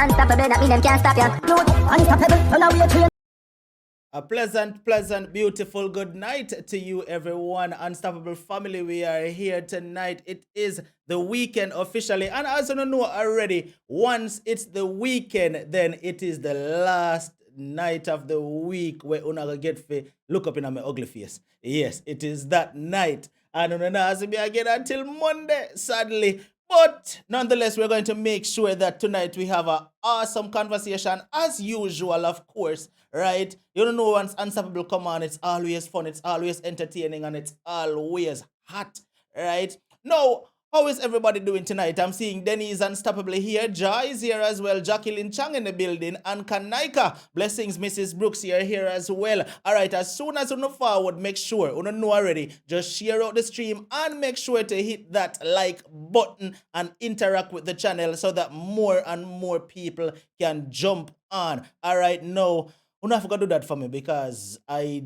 Unstoppable, that mean them can't stop ya. Unstoppable, on our way to. A pleasant, beautiful good night to you, everyone. Unstoppable family, we are here tonight. It is the weekend officially. And as you know already, once it's the weekend, then it is the last night of the week where una get to look up in my ugly face. Yes, it is that night. And una see me again until Monday, sadly. But nonetheless, we're going to make sure that tonight we have an awesome conversation, as usual, of course, right? You don't know, once Unstoppable come on, it's always fun, it's always entertaining, and it's always hot, right? Now, how is everybody doing tonight? I'm seeing Denny's Unstoppable here. Joy is here as well. Jacqueline Chang in the building. And Kanaika. Blessings, Mrs. Brooks here as well. All right, as soon as you know forward, make sure, you know already, just share out the stream and make sure to hit that like button and interact with the channel so that more and more people can jump on. All right, now, you don't have to do that for me because I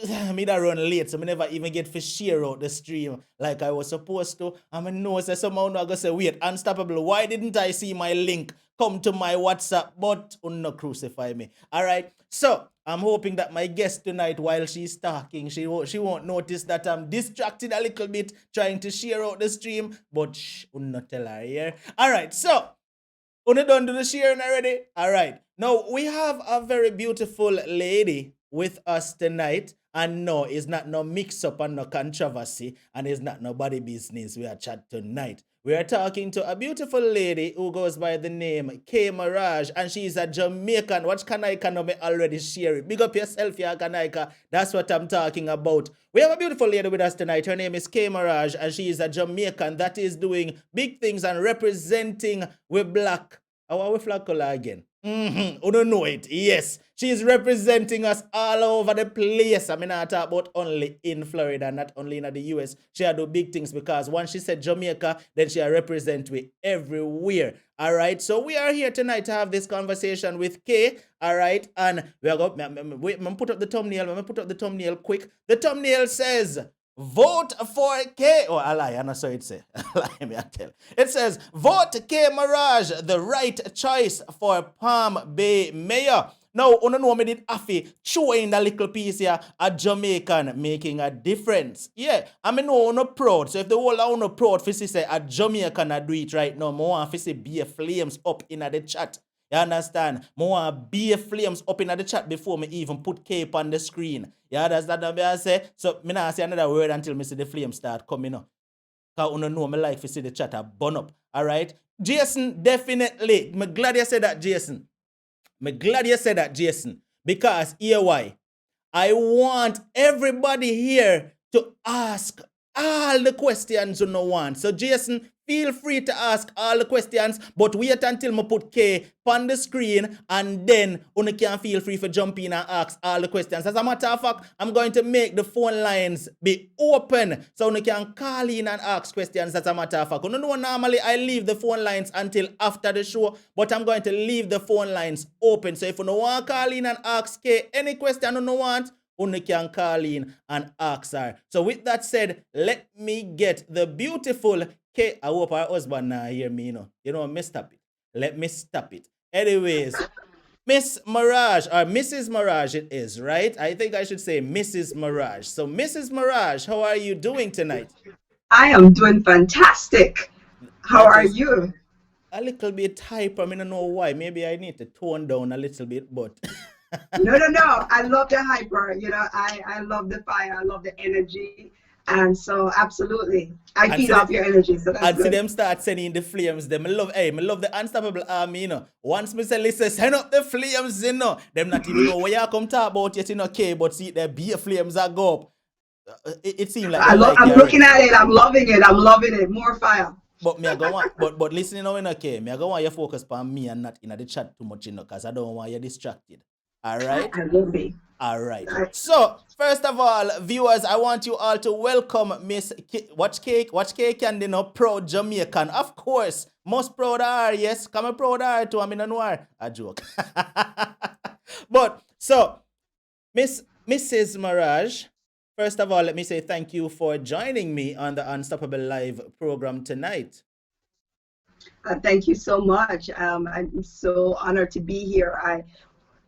that run late, so I never even get to share out the stream like I was supposed to. And I know that somehow I'm going to say, wait, Unstoppable, why didn't I see my link come to my WhatsApp? But no crucify me. All right. So I'm hoping that my guest tonight, while she's talking, she won't notice that I'm distracted a little bit trying to share out the stream. But not tell her here. All right. So Una done do the sharing already? All right. Now, we have a very beautiful lady with us tonight. And no, it's not no mix-up and no controversy. And it's not nobody business we are chat tonight. We are talking to a beautiful lady who goes by the name K. Mirage. And she's a Jamaican. Watch Kanaika know me already share it. Big up yourself, yeah, Kanaika. That's what I'm talking about. We have a beautiful lady with us tonight. Her name is K. Mirage. And she is a Jamaican that is doing big things and representing with black. Our flag color again. You don't know it. Yes. She's representing us all over the place. I mean, I talk about only in Florida, not only in the US. She do big things because once she said Jamaica, then she represent we everywhere. All right. So we are here tonight to have this conversation with Kay. All right. And we are going wait, I'm put up the thumbnail. I'm put up the thumbnail quick. The thumbnail says, vote for K. Oh, I lie. I know so it say. Lie me, I tell. It says, vote K Mirage, the right choice for Palm Bay Mayor. Now, you know me did Afi showing a little piece here, a Jamaican making a difference. Yeah, I mean, no, not proud. So if the whole are not proud, for say a Jamaican do it right now, I want to see be flames up in the chat. You understand? I want be flames up in the chat before me even put cape on the screen. You understand what I say? So, I not say another word until me see the flames start coming up. Because you know me like to see the chat burn up. All right? Jason, definitely. I'm glad you said that, Jason. I'm glad you said that, Jason. Because here why? I want everybody here to ask all the questions you know want. So, Jason, feel free to ask all the questions, but wait until I put K on the screen, and then you can feel free to jump in and ask all the questions. As a matter of fact, I'm going to make the phone lines be open so you can call in and ask questions. As a matter of fact, you know, normally I leave the phone lines until after the show, but I'm going to leave the phone lines open. So if you don't want to call in and ask K any question you don't want, you can call in and ask her. So with that said, let me get the beautiful K. I hope her husband now hear me, you know, me stop it. Let me stop it. Anyways, Miss Mirage, or Mrs. Mirage it is, right? I think I should say Mrs. Mirage. So Mrs. Mirage, how are you doing tonight? I am doing fantastic. How are you? A little bit hyper. I don't know why. Maybe I need to tone down a little bit, but... No. I love the hyper. You know, I love the fire. I love the energy. And so, absolutely, I feed off your energy. So that's I'd good. see them start sending the flames. Them, I love the Unstoppable Army, you know. Once me say, listen, send up the flames, you know. Them not even know what you come talk about yet, you know, okay, but see, the beer flames that go up. It seems like I'm looking at it. I'm loving it. More fire. But me I go want, but listening now, okay. Me I go want you focus on me and not in the chat too much, you know, because I don't want you distracted. All right? I will be. All right. So, first of all, viewers, I want you all to welcome Miss Watch Cake and proud Jamaican. Of course, most proud are, yes. Come a proud are to Amina Noir. A joke. But, so, Mrs. Mirage, first of all, let me say thank you for joining me on the Unstoppable Live program tonight. Thank you so much. I'm so honored to be here. I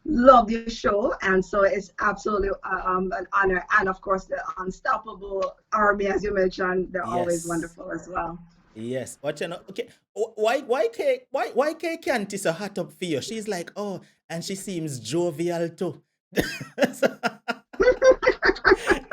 love your show, and so it's absolutely an honor. And of course, the Unstoppable Army, as you mentioned, they're always Yes. wonderful as well. Yes. What you know? Okay. Why can't is so hot up for you? She's like, oh, and she seems jovial too.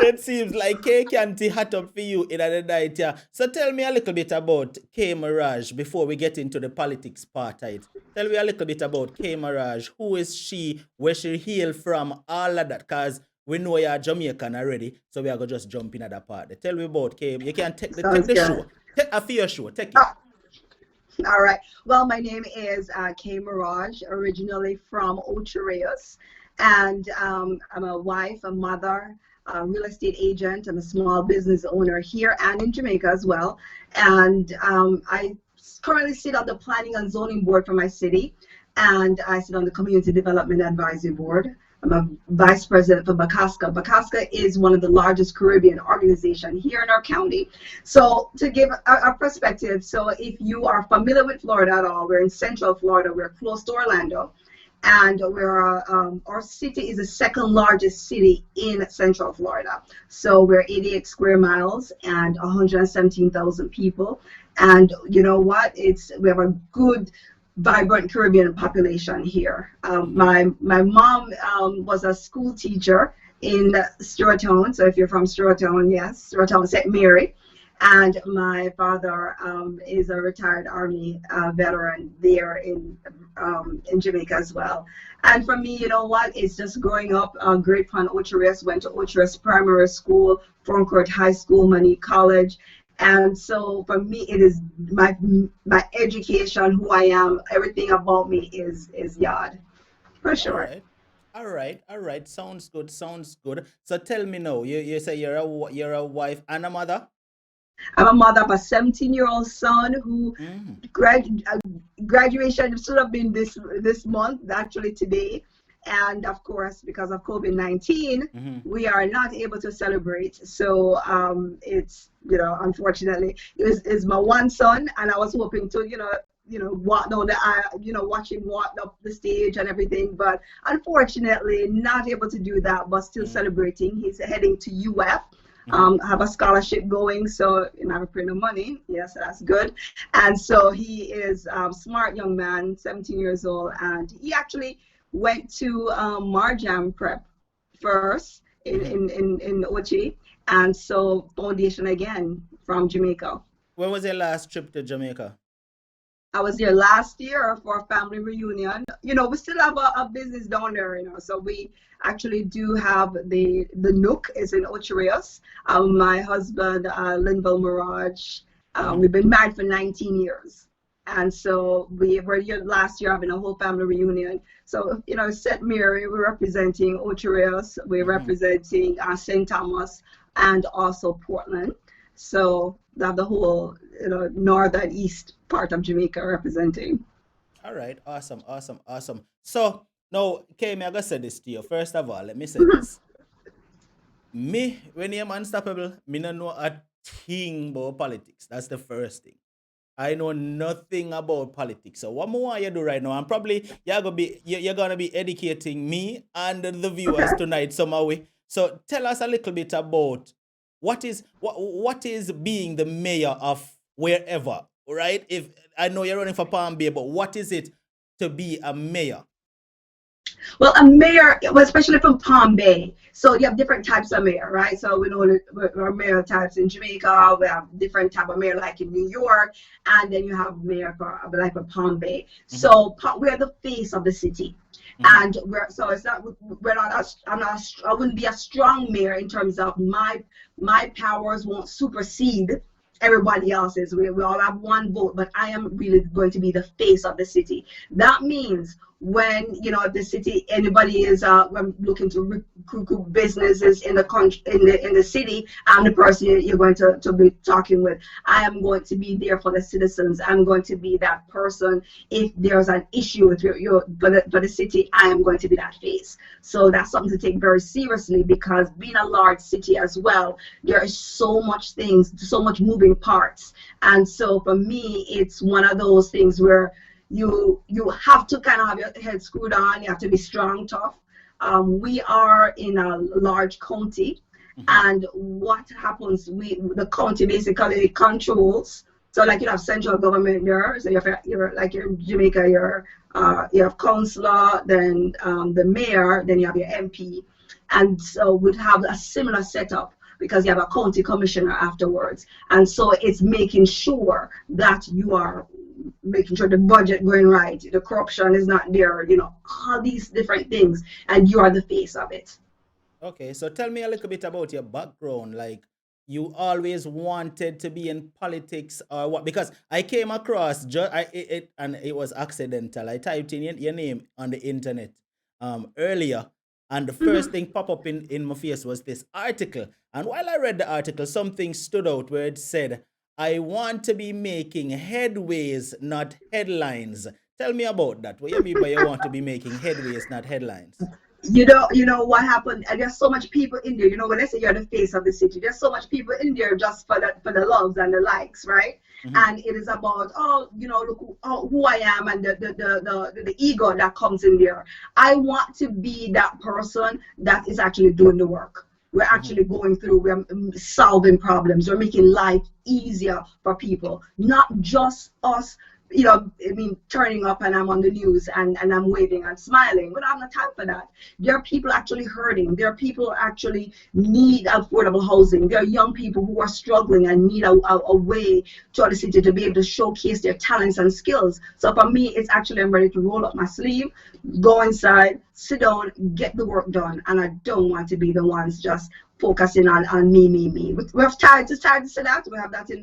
It seems like K Canty hot up for you in the night, yeah. So tell me a little bit about K Mirage before we get into the politics part of it. Tell me a little bit about K Mirage. Who is she? Where she hail from? All of that, cause we know you're Jamaican already, so we are gonna just jump in at that part. Tell me about K. You can take Sounds the good. show. Take a fear show. Take it. Oh, all right. Well, my name is Kay Mirage, originally from Ocho Rios, and I'm a wife, a mother, a real estate agent. I'm a small business owner here and in Jamaica as well. And I currently sit on the Planning and Zoning Board for my city, and I sit on the Community Development Advisory Board. I'm a vice president for Bacasca. Bacasca is one of the largest Caribbean organizations here in our county. So to give a perspective, so if you are familiar with Florida at all, we're in Central Florida. We're close to Orlando, and our city is the second largest city in Central Florida. So we're 88 square miles and 117,000 people. And you know what? We have a good vibrant Caribbean population here. Mm-hmm. My mom was a school teacher in Stewartown. So if you're from Stewartown, yes, Stewartown St. Mary. And my father is a retired Army veteran there in Jamaica as well. And for me, you know what? It's just growing up. Great Pond, Ocho Rios, went to Ocho Rios Primary School, Froncourt High School, Money College. And so for me, it is my education, who I am, everything about me is Yard, for All sure. right. All right. Sounds good. Sounds good. So tell me now. You say you're a wife and a mother. I'm a mother of a 17-year-old son who Mm-hmm. grad, graduation should have been this month, actually today. And of course, because of COVID-19, Mm-hmm. we are not able to celebrate. So it's, unfortunately, it's my one son, and I was hoping to, walk down the aisle, watch him walk up the stage and everything. But unfortunately, not able to do that, but still Mm-hmm. celebrating. He's heading to UF. Mm-hmm. Have a scholarship going, so I print no money. Yes, that's good. And so he is a smart young man, 17 years old, and he actually went to Marjam Prep first Mm-hmm. in Ochi, and so foundation again from Jamaica. When was your last trip to Jamaica? I was there last year for a family reunion. We still have a business down there, so we actually do have the Nook is in Ocho Rios. My husband, Linville Mirage, Mm-hmm. we've been married for 19 years. And so we were here last year having a whole family reunion. So, St. Mary, we're representing Ocho Rios, we're Mm-hmm. representing St. Thomas, and also Portland. So that the whole, north and east part of Jamaica representing. All right. Awesome. Awesome. Awesome. So now, Kay, me I gotta say this to you. First of all, let me say this. Me, when I'm unstoppable, me no know a thing about politics. That's the first thing. I know nothing about politics. So what more you do right now? And probably you're gonna be educating me and the viewers Okay. tonight somehow. So tell us a little bit about what is being the mayor of wherever, right? If I know you're running for Palm Bay, but what is it to be a mayor? Well, a mayor, well, especially from Palm Bay. So you have different types of mayor, right? So we know our mayor types in Jamaica. We have different type of mayor like in New York, and then you have mayor for like for Palm Bay. Mm-hmm. So we're the face of the city, Mm-hmm. and it's not we're not I'm not I wouldn't be a strong mayor in terms of my powers won't supersede everybody else's. We all have one vote, but I am really going to be the face of the city. That means when if the city, anybody is looking to recruit businesses in the country, in the city, I'm the person you're going to be talking with. I am going to be there for the citizens. I'm going to be that person if there's an issue with for the city. I am going to be that face. So that's something to take very seriously, because being a large city as well, there is so much things, so much moving parts. And so for me, it's one of those things where you have to kind of have your head screwed on. You have to be strong, tough. We are in a large county, and what happens? The county basically controls. So like you have central government there. So you're like in Jamaica, you have councillor, then the mayor, then you have your MP, and so we'd have a similar setup, because you have a county commissioner afterwards. And so it's making sure that you are making sure the budget going right, the corruption is not there, all these different things, and you are the face of it. Okay, so tell me a little bit about your background. Like, you always wanted to be in politics or what? Because I came across and it was accidental. I typed in your name on the internet earlier, and the first thing pop up in my face was this article. And while I read the article, something stood out where it said, "I want to be making headways, not headlines." Tell me about that. What do you mean by you want to be making headways, not headlines? You know what happened, and there's so much people in there. When they say you're the face of the city, there's so much people in there just for the loves and the likes, right? And it is about, look who I am, and the ego that comes in there. I want to be that person that is actually doing the work. We're actually going through, we're solving problems, we're making life easier for people, not just us. Turning up and I'm on the news and I'm waving and smiling. But I'm not time for that. There are people actually hurting. There are people who actually need affordable housing. There are young people who are struggling and need a way to the city to be able to showcase their talents and skills. So for me, it's actually, I'm ready to roll up my sleeve, go inside, sit down, get the work done. And I don't want to be the ones just focusing on me. We're tired to say that. We have that in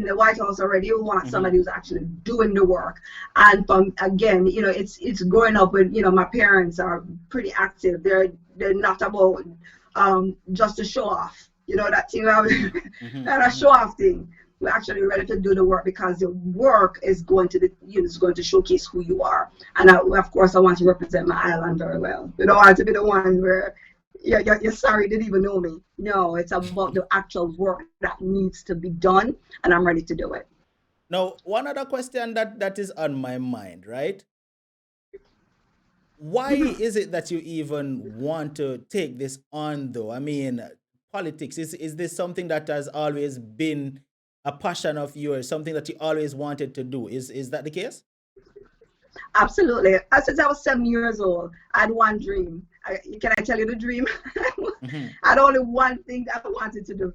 the White House already. We want somebody who's actually doing the work. And again, it's growing up with, my parents are pretty active. They're not about just to show off. That thing, not a show off thing. We're actually ready to do the work, because the work is going to showcase who you are. And of course, I want to represent my island very well. You don't want to be the one where you're sorry, didn't even know me. No, it's about the actual work that needs to be done, and I'm ready to do it. Now, one other question that is on my mind, right? Why is it that you even want to take this on, though? I mean, politics, is this something that has always been a passion of yours, something that you always wanted to do? Is that the case? Absolutely. Since I was 7 years old, I had one dream. Can I tell you the dream? I had only one thing that I wanted to do.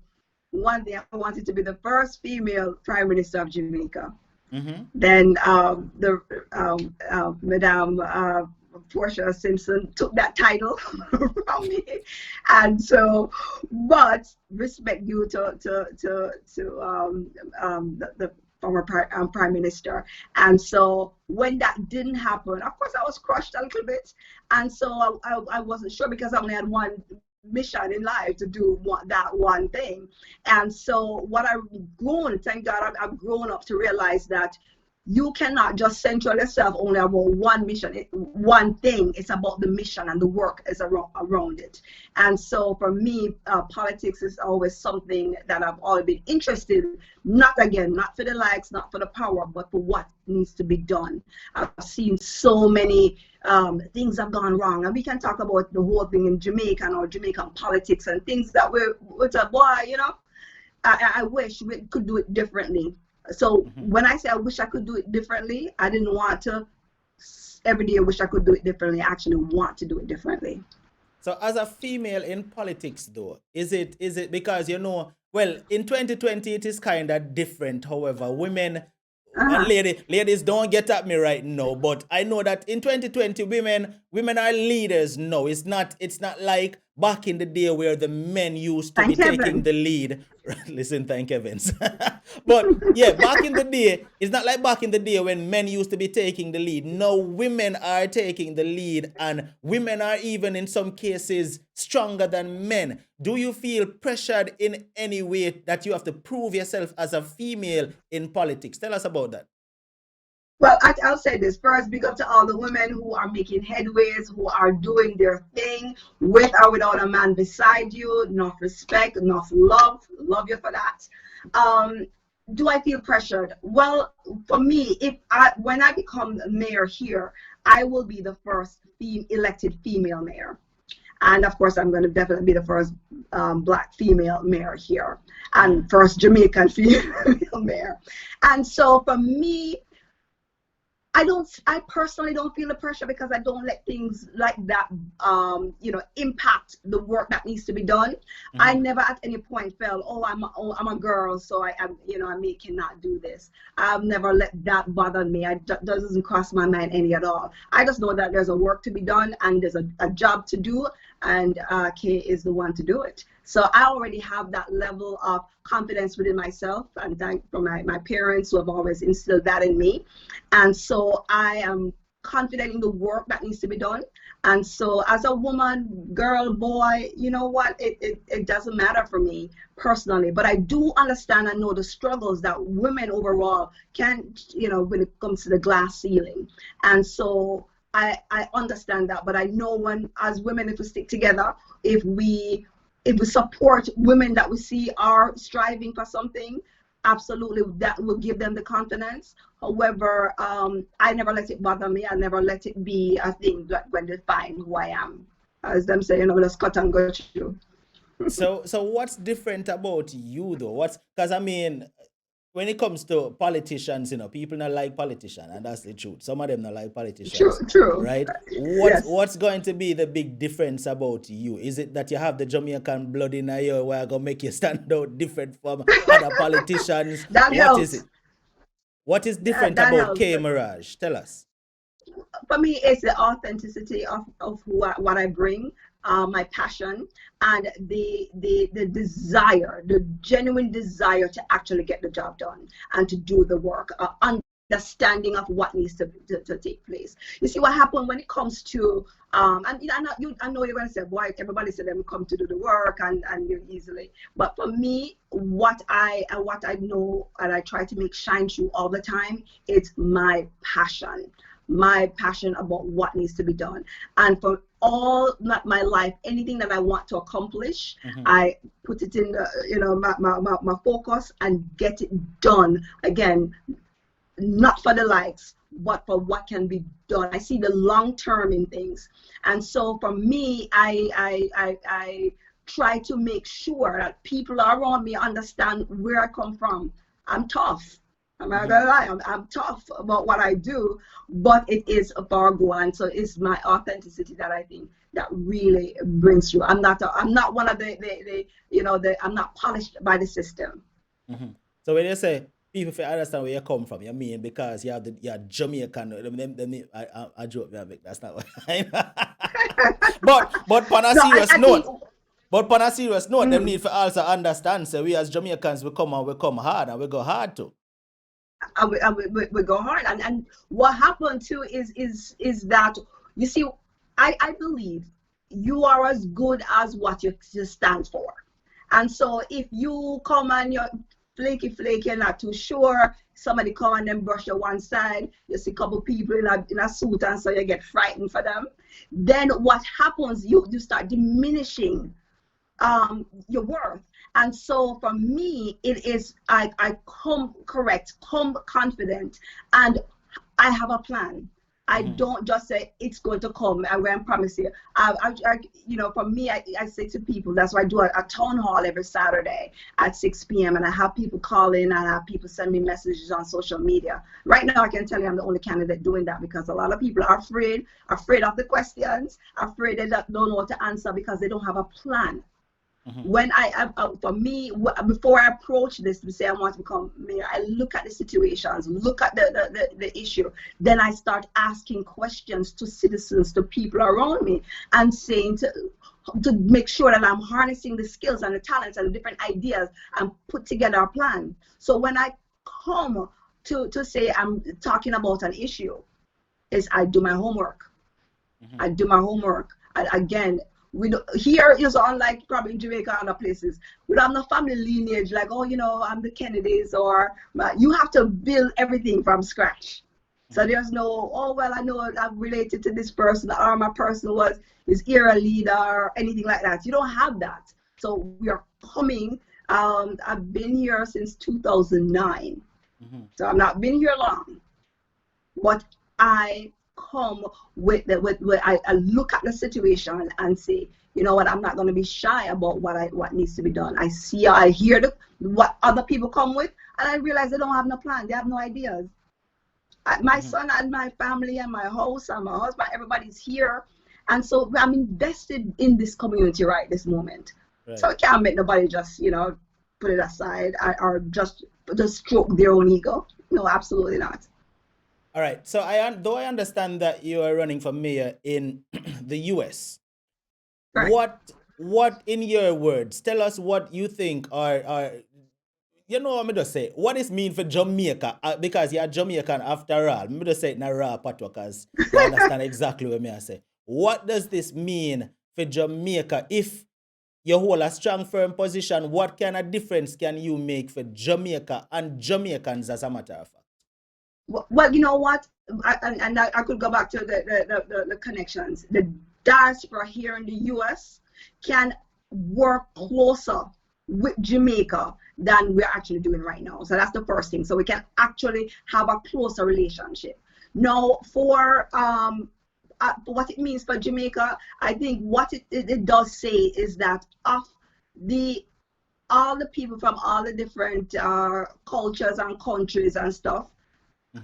One thing, I wanted to be the first female Prime Minister of Jamaica. Then Madame Portia Simpson took that title from me, and so, but respect due to the former Prime Minister. And so when that didn't happen, of course I was crushed a little bit, and so I wasn't sure, because I only had one mission in life, to do that one thing. And so what I've grown, thank God, I've grown up to realize that you cannot just center yourself only about one mission, one thing. It's about the mission, and the work is around it. And so for me, politics is always something that I've always been interested in. Not for the likes, not for the power, but for what needs to be done. I've seen so many things have gone wrong, and we can talk about the whole thing in Jamaican or Jamaican politics and things that it's a boy, I wish we could do it differently. So when I say I wish I could do it differently, I didn't want to every day wish I could do it differently. I actually want to do it differently. So as a female in politics, though, is it because, well, in 2020 it is kind of different. However, women and ladies, don't get at me right now, but I know that in 2020 women are leaders now. It's not like back in the day where the men used to be Thank taking heaven. the lead. Listen, thank heavens. But yeah, back in the day, it's not like back in the day when men used to be taking the lead. No, women are taking the lead, and women are even in some cases stronger than men. Do you feel pressured in any way that you have to prove yourself as a female in politics? Tell us about that. Well, I'll say this first. Big up to all the women who are making headways, who are doing their thing with or without a man beside you. Enough respect, enough love. Love you for that. Um, do I feel pressured? Well, for me, when I become mayor here, I will be the first elected female mayor. And of course, I'm going to definitely be the first Black female mayor here, and first Jamaican female mayor. And so for me, I personally don't feel the pressure because I don't let things like that, impact the work that needs to be done. I never at any point felt, I'm a girl, so I cannot do this. I've never let that bother me. That doesn't cross my mind any at all. I just know that there's a work to be done and there's a job to do, and Kay is the one to do it. So I already have that level of confidence within myself, and thank for my parents who have always instilled that in me. And so I am confident in the work that needs to be done. And so as a woman, girl, boy, you know what, it doesn't matter for me personally, but I do understand and know the struggles that women overall can, when it comes to the glass ceiling. And so I understand that, but I know as women, if we stick together, if we support women that we see are striving for something, absolutely, that will give them the confidence. However, I never let it bother me. I never let it be a thing that when they find who I am. As them say, let's cut and go through. So what's different about you though? Because I mean, when it comes to politicians, people not like politicians, and that's the truth. Some of them not like politicians, True. right? Yes. What's going to be the big difference about you? Is it that you have the Jamaican blood in you, where gonna make you stand out different from other politicians? That What is helps. it? What is different That about helps. K Mirage? Tell us. For me, it's the authenticity of what I bring, my passion, and the desire, the genuine desire to actually get the job done and to do the work, understanding of what needs to take place. You see what happened when it comes to, and I know you're going to say, boy, everybody said them come to do the work and you easily. But for me, what I know and I try to make shine through all the time, it's my passion about what needs to be done. And for all my life, anything that I want to accomplish, I put it in the, my focus and get it done. Again, not for the likes, but for what can be done. I see the long term in things. And so for me, I try to make sure that people around me understand where I come from. I'm tough. I'm not gonna lie, I'm tough about what I do, but it is a far goal, and so it's my authenticity that I think that really brings through. I'm not one of I'm not polished by the system. So when you say people feel understand where you come from, you mean because you're Jamaican. I joke, that's not what but on a No, serious I think. note. But on a serious note, them need to also understand. So we as Jamaicans, we come hard and we go hard too. We go hard, and what happened too is that, you see, I believe you are as good as what you stand for. And so if you come and you're flaky, you're not too sure, somebody come and then brush you one side, you see a couple people in a suit, and so you get frightened for them, then what happens, you start diminishing your worth. And so for me, it is, I come correct, come confident, and I have a plan. I don't just say it's going to come and when promise you. For me, I say to people, that's why I do a town hall every Saturday at 6 p.m. and I have people call in and I have people send me messages on social media. Right now, I can tell you I'm the only candidate doing that because a lot of people are afraid of the questions, afraid they don't know what to answer because they don't have a plan. When for me, before I approach this to say I want to become mayor, I look at the situations, look at the issue. Then I start asking questions to citizens, to people around me, and saying, to make sure that I'm harnessing the skills and the talents and the different ideas and put together a plan. So when I come to say I'm talking about an issue, is I do my homework. I do my homework. And again, we don't, here is unlike probably in Jamaica and other places. We don't have no family lineage like, oh, you know, I'm the Kennedys, or you have to build everything from scratch. So there's no, oh, well, I know I'm related to this person, or my person is era leader or anything like that. You don't have that. So we are coming, I've been here since 2009. So I've not been here long, but I come with I look at the situation and say, you know what, I'm not going to be shy about what needs to be done. I hear what other people come with, and I realize they don't have no plan. They have no ideas. My son and my family and my house and my husband, everybody's here. And so I'm invested in this community right this moment. Right. So I can't make nobody just, you know, put it aside or just stroke their own ego. No, absolutely not. All right. So I understand that you are running for mayor in the US. Right. What in your words, tell us what you think are you know what I'm just say, what is mean for Jamaica? Because you're Jamaican after all. I'm just say it in a raw patwa because you understand exactly what I say. What does this mean for Jamaica? If you hold a strong, firm position, what kind of difference can you make for Jamaica and Jamaicans, as a matter of fact? Well, you know what? I could go back to the connections. The diaspora here in the US can work closer with Jamaica than we're actually doing right now. So that's the first thing. So we can actually have a closer relationship. Now, for what it means for Jamaica, I think what it does say is that of all the people from all the different cultures and countries and stuff,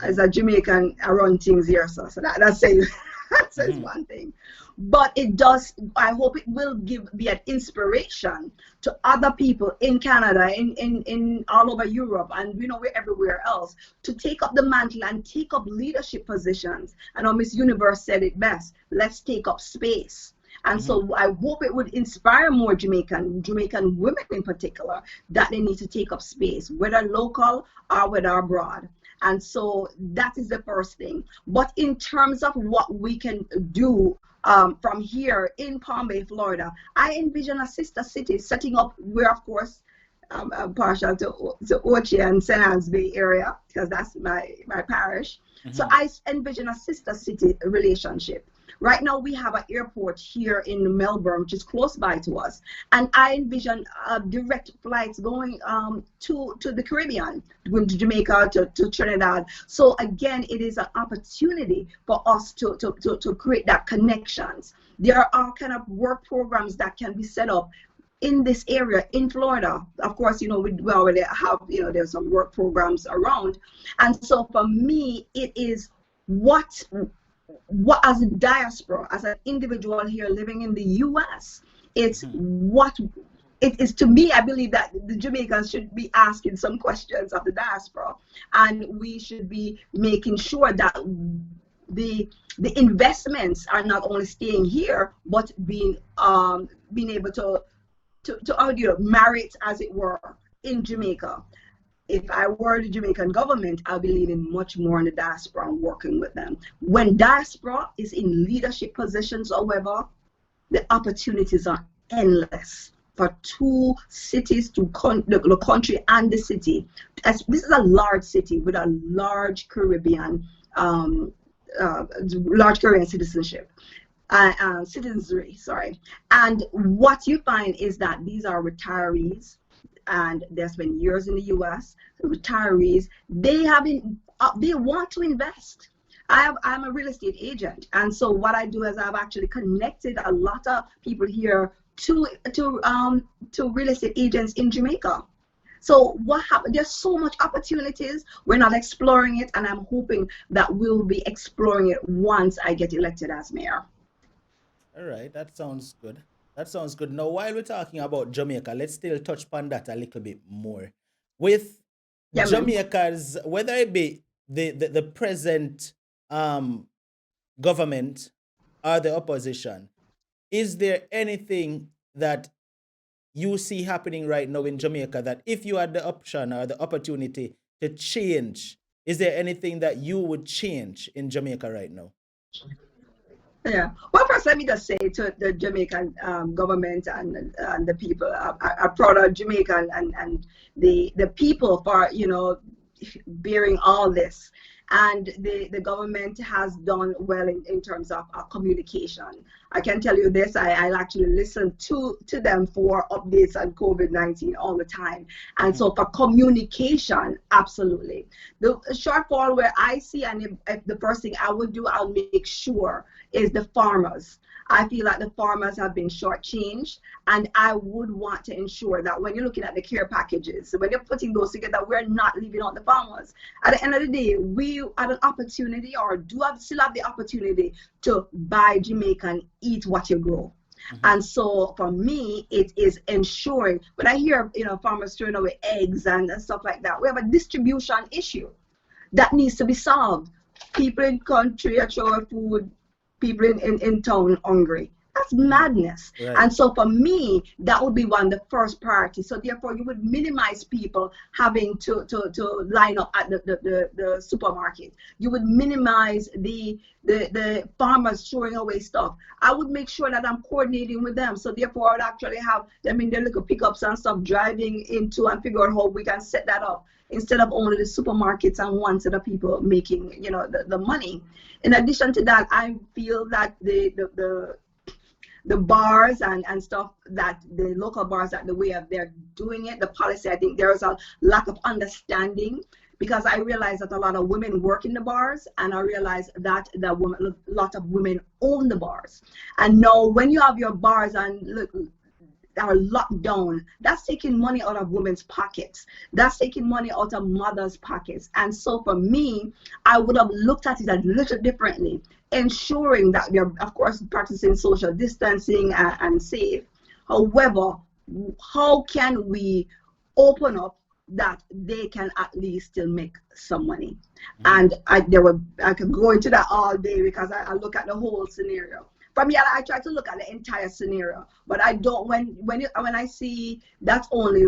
as a Jamaican, I run things here, so that says one thing. But it does, I hope it will be an inspiration to other people in Canada, in all over Europe, and you know, we're everywhere else, to take up the mantle and take up leadership positions. I know Miss Universe said it best, let's take up space. And so I hope it would inspire more Jamaican women in particular, that they need to take up space, whether local or whether abroad. And so that is the first thing. But in terms of what we can do from here in Palm Bay, Florida, I envision a sister city setting up where, of course, I'm partial to Ochi and St. Anne's Bay area, because that's my parish. So I envision a sister city relationship. Right now, we have an airport here in Melbourne, which is close by to us. And I envision direct flights going to the Caribbean, going to Jamaica, to Trinidad. So again, it is an opportunity for us to create that connections. There are kind of work programs that can be set up in this area in Florida. Of course, you know, we already have, you know, there's some work programs around. And so for me, it is what as a diaspora, as an individual here living in the US, it's what it is to me. I believe that the Jamaicans should be asking some questions of the diaspora, and we should be making sure that the investments are not only staying here, but being able to marry it, as it were, in Jamaica. If I were the Jamaican government, I'll be leaning much more on the diaspora and working with them. When diaspora is in leadership positions, however, the opportunities are endless for two cities, the country and the city. This is a large city with a large Caribbean citizenship. Citizenry, sorry. And what you find is that these are retirees, and they spent years in the US. Retirees, they want to invest. I'm a real estate agent, and so what I do is I've actually connected a lot of people here to real estate agents in Jamaica. So what happened? There's so much opportunities. We're not exploring it, and I'm hoping that we'll be exploring it once I get elected as mayor. All right, that sounds good. That sounds good. Now, while we're talking about Jamaica, let's still touch upon that a little bit more. With Jamaica's, whether it be the present government or the opposition, is there anything that you see happening right now in Jamaica that if you had the option or the opportunity to change, is there anything that you would change in Jamaica right now? Yeah. Well, first, let me just say to the Jamaican government and the people, I'm proud of Jamaica and the people for, bearing all this. And the government has done well in terms of communication. I can tell you this, I'll actually listen to them for updates on COVID-19 all the time. And so for communication, absolutely. The shortfall where I see, and if the first thing I would do, I'll make sure, is the farmers. I feel like the farmers have been shortchanged, and I would want to ensure that when you're looking at the care packages, when you're putting those together, we're not leaving out the farmers. At the end of the day, we had an opportunity, or still have the opportunity to buy Jamaican, eat what you grow. And so for me, it is ensuring, when I hear farmers throwing away eggs and stuff like that, we have a distribution issue that needs to be solved. People in country are showing food, people in town hungry. That's madness. Right. And so for me, that would be one of the first priorities. So therefore, you would minimize people having to line up at the supermarket. You would minimize the farmers throwing away stuff. I would make sure that I'm coordinating with them. So therefore, I would actually have them in their little pickups and stuff, driving into and figure out how we can set that up, instead of only the supermarkets and one set of people making, the money. In addition to that, I feel that the bars and stuff, that the local bars, that the way of they're doing it, the policy, I think there is a lack of understanding, because I realize that a lot of women work in the bars, and I realize that a lot of women own the bars. And now when you have your bars and are locked down, that's taking money out of women's pockets. That's taking money out of mothers' pockets. And so for me, I would have looked at it a little differently, ensuring that we are, of course, practicing social distancing and safe. However, how can we open up that they can at least still make some money? And I could go into that all day, because I look at the whole scenario. For me, I try to look at the entire scenario, but I don't. When I see that only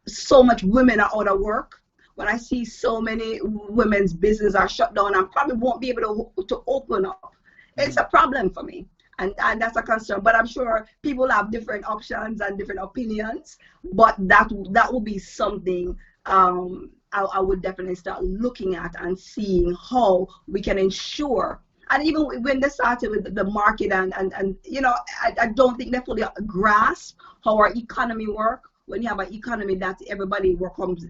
so much women are out of work, when I see so many women's business are shut down and probably won't be able to open up, it's a problem for me, and that's a concern. But I'm sure people have different options and different opinions. But that will be something I would definitely start looking at and seeing how we can ensure. And even when they started with the market and I don't think they fully grasp how our economy works. When you have an economy that everybody comes,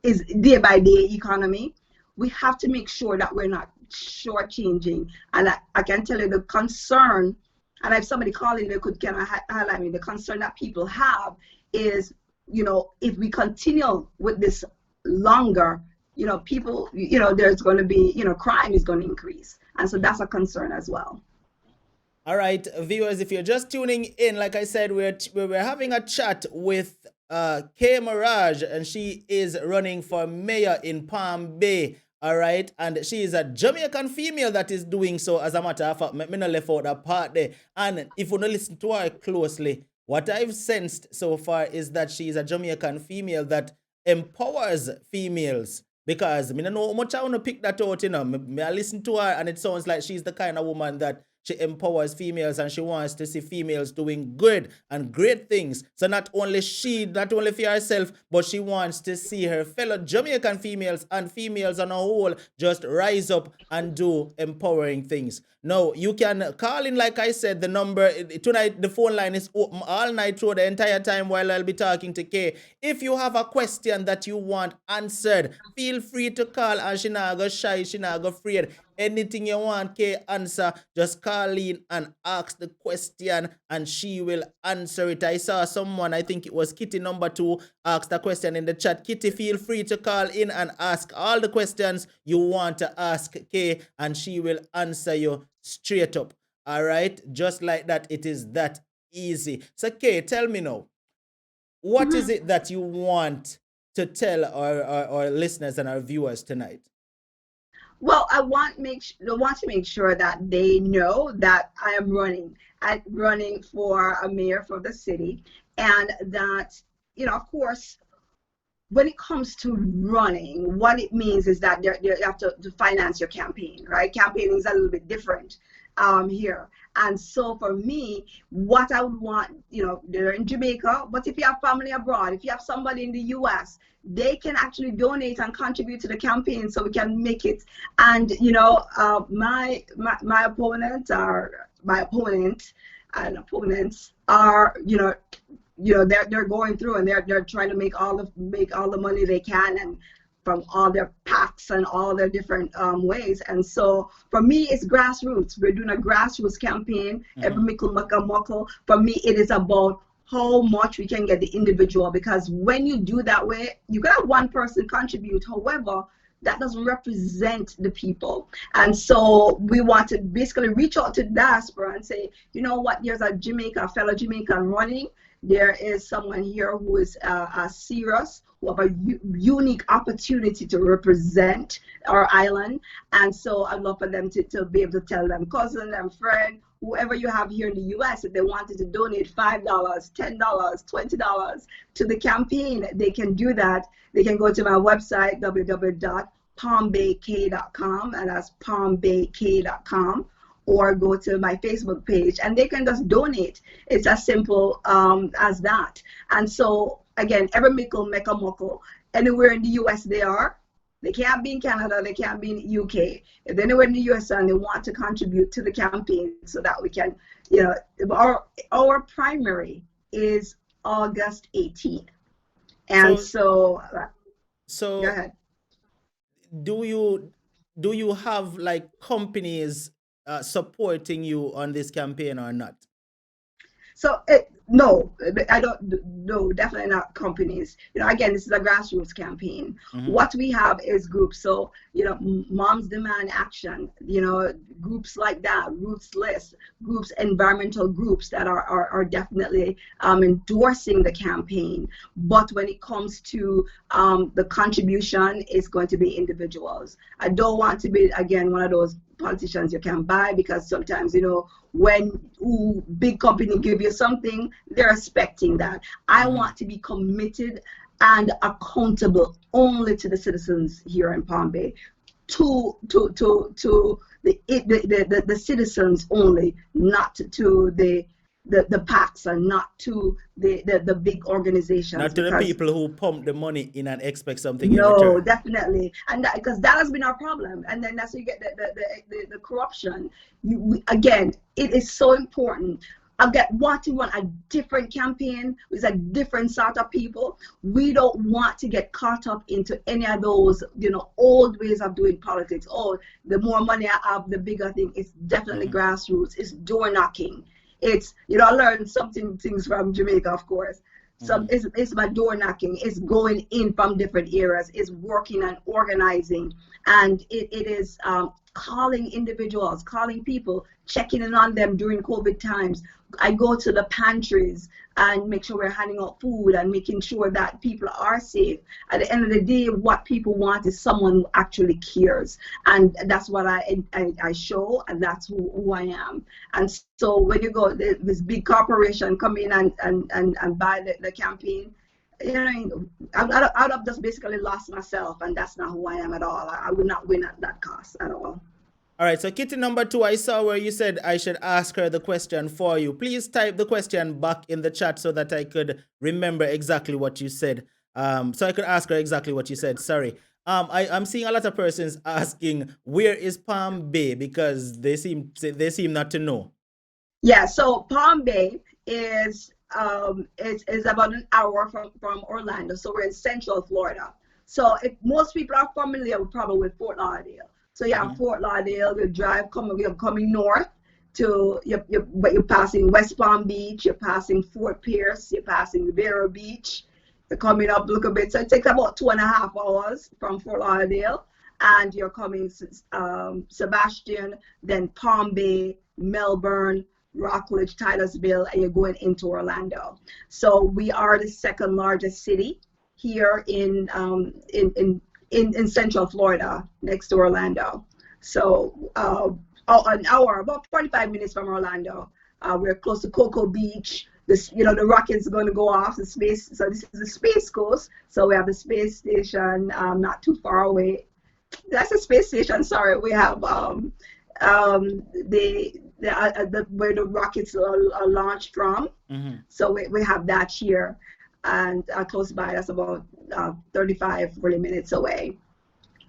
is day by day economy, we have to make sure that we're not shortchanging. And I can tell you the concern, and if somebody calling, they could kind of highlight me, the concern that people have is, if we continue with this longer, people, there's going to be, crime is going to increase. And so that's a concern as well. All right, viewers, if you're just tuning in, like I said, we're having a chat with K Mirage, and she is running for mayor in Palm Bay. All right, and she is a Jamaican female that is doing so. As a matter of fact, me not left out that part there. And if you don't listen to her closely, what I've sensed so far is that she is a Jamaican female that empowers females. Because I don't know how much I want to pick that out, I listen to her, and it sounds like she's the kind of woman that she empowers females, and she wants to see females doing good and great things. So not only for herself, but she wants to see her fellow Jamaican females and females on a whole just rise up and do empowering things. Now, you can call in, like I said, the number tonight, the phone line is open all night through the entire time while I'll be talking to Kay. If you have a question that you want answered, feel free to call, and she not go shy, she not go afraid. Anything you want Kay answer, just call in and ask the question, and she will answer it. I saw someone, I think it was Kitty number 2, asked a question in the chat. Kitty, feel free to call in and ask all the questions you want to ask Kay, and she will answer you straight up. All right, just like that. It is that easy. So Kay, tell me now, what is it that you want to tell our listeners and our viewers tonight? Well, I want to make sure that they know that I am running for a mayor for the city, and that, of course, when it comes to running, what it means is that you have to finance your campaign, right? Campaigning is a little bit different here. And so for me, what I would want, they're in Jamaica, but if you have family abroad, if you have somebody in the US, they can actually donate and contribute to the campaign so we can make it. And, my opponents are, they're going through, and they're trying to make all the money they can, and from all their packs and all their different ways. And so for me, it's grassroots. We're doing a grassroots campaign. Every mickle muckle muckle. For me, it is about how much we can get the individual, because when you do that way, you can have one person contribute. However, that doesn't represent the people. And so we want to basically reach out to the diaspora and say, you know what, there's a fellow Jamaican running. There is someone here who is serious, who have a unique opportunity to represent our island. And so I'd love for them to be able to tell them cousin and friend, whoever you have here in the US, if they wanted to donate $5, $10, $20 to the campaign, they can do that. They can go to my website, www.palmbayk.com, and that's palmbayk.com, or go to my Facebook page, and they can just donate. It's as simple as that. And so again, every mickle make a muckle. Anywhere in the US they are. They can't be in Canada, they can't be in the UK. If they're anywhere in the US and they want to contribute to the campaign so that we can, our primary is August 18th. And so go ahead. Do you have like companies supporting you on this campaign or not? So no, I don't. No, definitely not companies. Again, this is a grassroots campaign. What we have is groups. So Moms Demand Action. Groups like that, Roots List, groups, environmental groups that are definitely endorsing the campaign. But when it comes to the contribution, it's going to be individuals. I don't want to be, again, one of those politicians you can buy, because sometimes when big company give you something, they're expecting that. I want to be committed and accountable only to the citizens here in Palm Bay, to the citizens only, not to the PACs, and not to the big organizations. Not to the people who pump the money in and expect something in return. No, definitely. And because that has been our problem. And then that's where you get the corruption. Again, it is so important. Want to run a different campaign with a different sort of people. We don't want to get caught up into any of those, old ways of doing politics. Oh, the more money I have, the bigger thing. It's definitely grassroots. It's door knocking. It's, I learned things from Jamaica, of course. So it's my door knocking. It's going in from different areas. It's working and organizing. And it is calling individuals, calling people, checking in on them during COVID times. I go to the pantries and make sure we're handing out food and making sure that people are safe. At the end of the day, what people want is someone who actually cares. And that's what I show, and that's who I am. And so when you go, this big corporation come in and buy the campaign, I'd have just basically lost myself, and that's not who I am at all. I would not win at that cost at all. All right, so Kitty number 2, I saw where you said I should ask her the question for you. Please type the question back in the chat so that I could remember exactly what you said. So I could ask her exactly what you said. Sorry. I'm seeing a lot of persons asking, where is Palm Bay? Because they seem not to know. Yeah, so Palm Bay is about an hour from Orlando. So we're in Central Florida. So if most people are familiar probably with Fort Lauderdale. So Fort Lauderdale, you're coming north to, but you're passing West Palm Beach, you're passing Fort Pierce, you're passing Vero Beach, you're coming up a little bit. So it takes about 2.5 hours from Fort Lauderdale, and you're coming Sebastian, then Palm Bay, Melbourne, Rockledge, Titusville, and you're going into Orlando. So we are the second largest city here in in Central Florida, next to Orlando. So an hour, about 45 minutes from Orlando. We're close to Cocoa Beach. This, the rockets are going to go off the space. So this is the Space Coast. So we have the space station not too far away. That's a space station. Sorry, we have where the rockets are launched from. Mm-hmm. So we have that here, and close by. That's about 40 minutes away.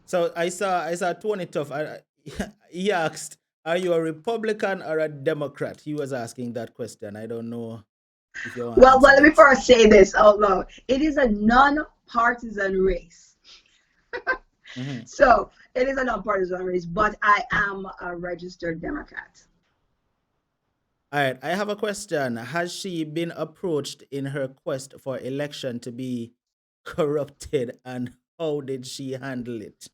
So I saw Tony Tuff. He asked, "Are you a Republican or a Democrat?" He was asking that question. I don't know if you want. Well, let me first say this out loud. It is a non-partisan race. Mm-hmm. So it is a non-partisan race, but I am a registered Democrat. All right, I have a question. Has she been approached in her quest for election to be corrupted, and how did she handle it?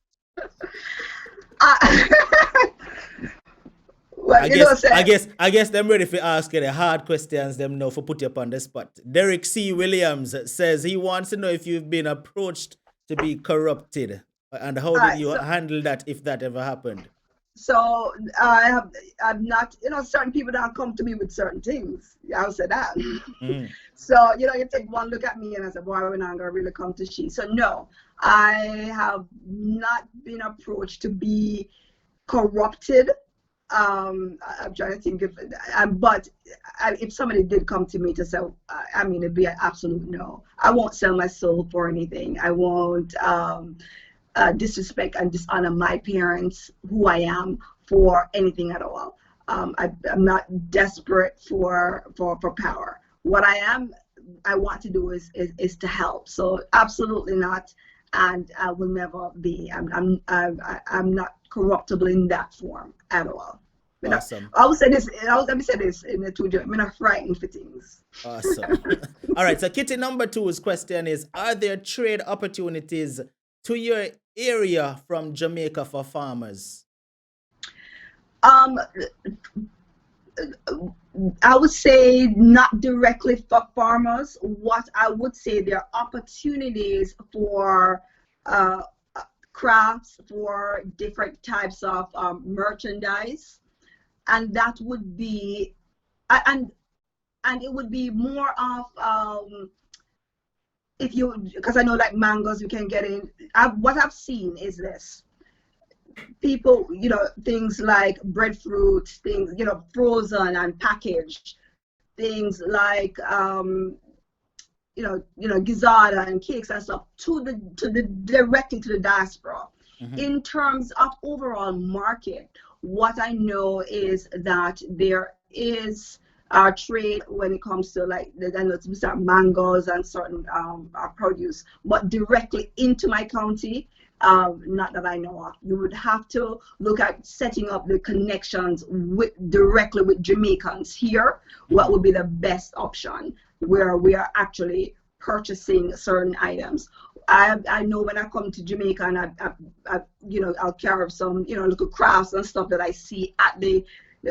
Well, I guess them ready for ask you the hard questions. Them know for put you up on the spot. Derek C. Williams says he wants to know if you've been approached to be corrupted, and how did you handle that if that ever happened? So I'm not, certain people don't come to me with certain things. I'll say that. Mm-hmm. So, you take one look at me and I say, boy, we're not going to really come to she. So no, I have not been approached to be corrupted. I'm trying to think of, but if somebody did come to me to say, it'd be an absolute no. I won't sell my soul for anything. I won't disrespect and dishonor my parents, who I am, for anything at all. I'm not desperate for power. What I want to do is to help. So absolutely not, and I will never be. I'm not corruptible in that form at all. Awesome. I will say this. Let me say this in the two. I'm not frightened for things. Awesome. All right. So Kitty number 2's question is: are there trade opportunities to your area from Jamaica for farmers? I would say not directly for farmers. What I would say, there are opportunities for crafts, for different types of merchandise, and that would be, and it would be more of because I know like mangoes you can get in. What I've seen is this: people, things like breadfruit, things, frozen and packaged, things like gizzard and cakes and stuff directly to the diaspora. Mm-hmm. In terms of overall market, what I know is that there is trade when it comes to mangoes and certain produce, but directly into my county, not that I know of. You would have to look at setting up the connections directly with Jamaicans here. What would be the best option where we are actually purchasing certain items. I know when I come to Jamaica and I'll carry some little crafts and stuff that I see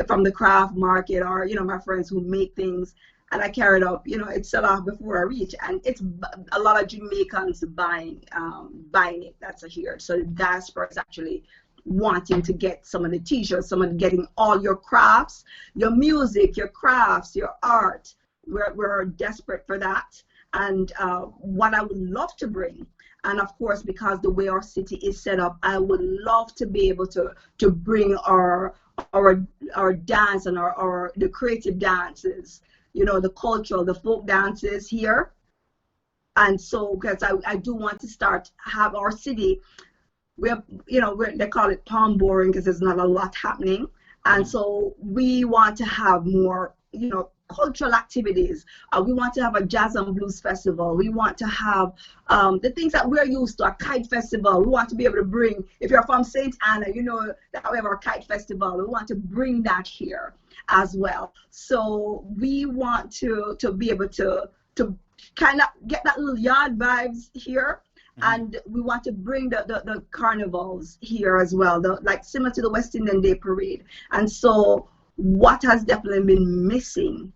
from the craft market, or my friends who make things, and I carry it up. It's sell off before I reach, and it's a lot of Jamaicans buying it. That's here. So the diaspora is actually wanting to get some of the t-shirts, someone getting all your crafts, your music, your crafts, your art. We're desperate for that. And what I would love to bring, and of course, because the way our city is set up, I would love to be able to bring our dance and the creative dances, the cultural, the folk dances here. And so, because I do want to have our city, they call it palm boring because there's not a lot happening. And so we want to have more, cultural activities. We want to have a jazz and blues festival. We want to have the things that we're used to, a kite festival. We want to be able to bring, if you're from St. Anna, that we have our kite festival. We want to bring that here as well. So we want to be able to kind of get that little yard vibes here. And we want to bring the carnivals here as well, similar to the West Indian Day Parade. And so what has definitely been missing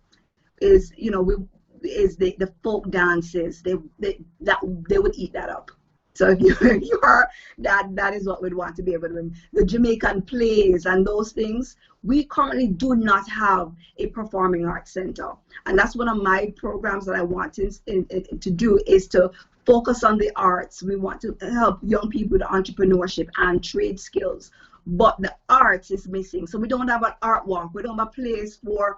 is, the folk dances. They would eat that up. So if you are that is what we'd want to be able to bring. The Jamaican plays and those things. We currently do not have a performing arts center, and that's one of my programs that I want to do is to focus on the arts. We want to help young people with entrepreneurship and trade skills, but the arts is missing. So we don't have an art walk. We don't have a place for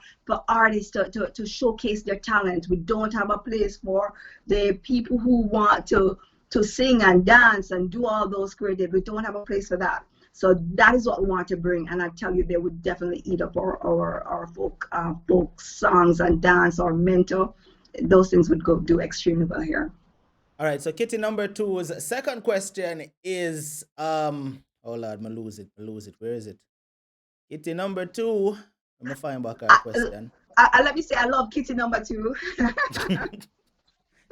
artists to showcase their talent. We don't have a place for the people who want to sing and dance and do all those creative. We don't have a place for that. So that is what we want to bring, and I tell you, they would definitely eat up our folk songs and dance, our mentor. Those things would go do extremely well here. All right, so Kitty number two's second question is oh Lord, I lose it. Where is it? Kitty number two. I'm gonna find back our question. Let me say, I love Kitty number two.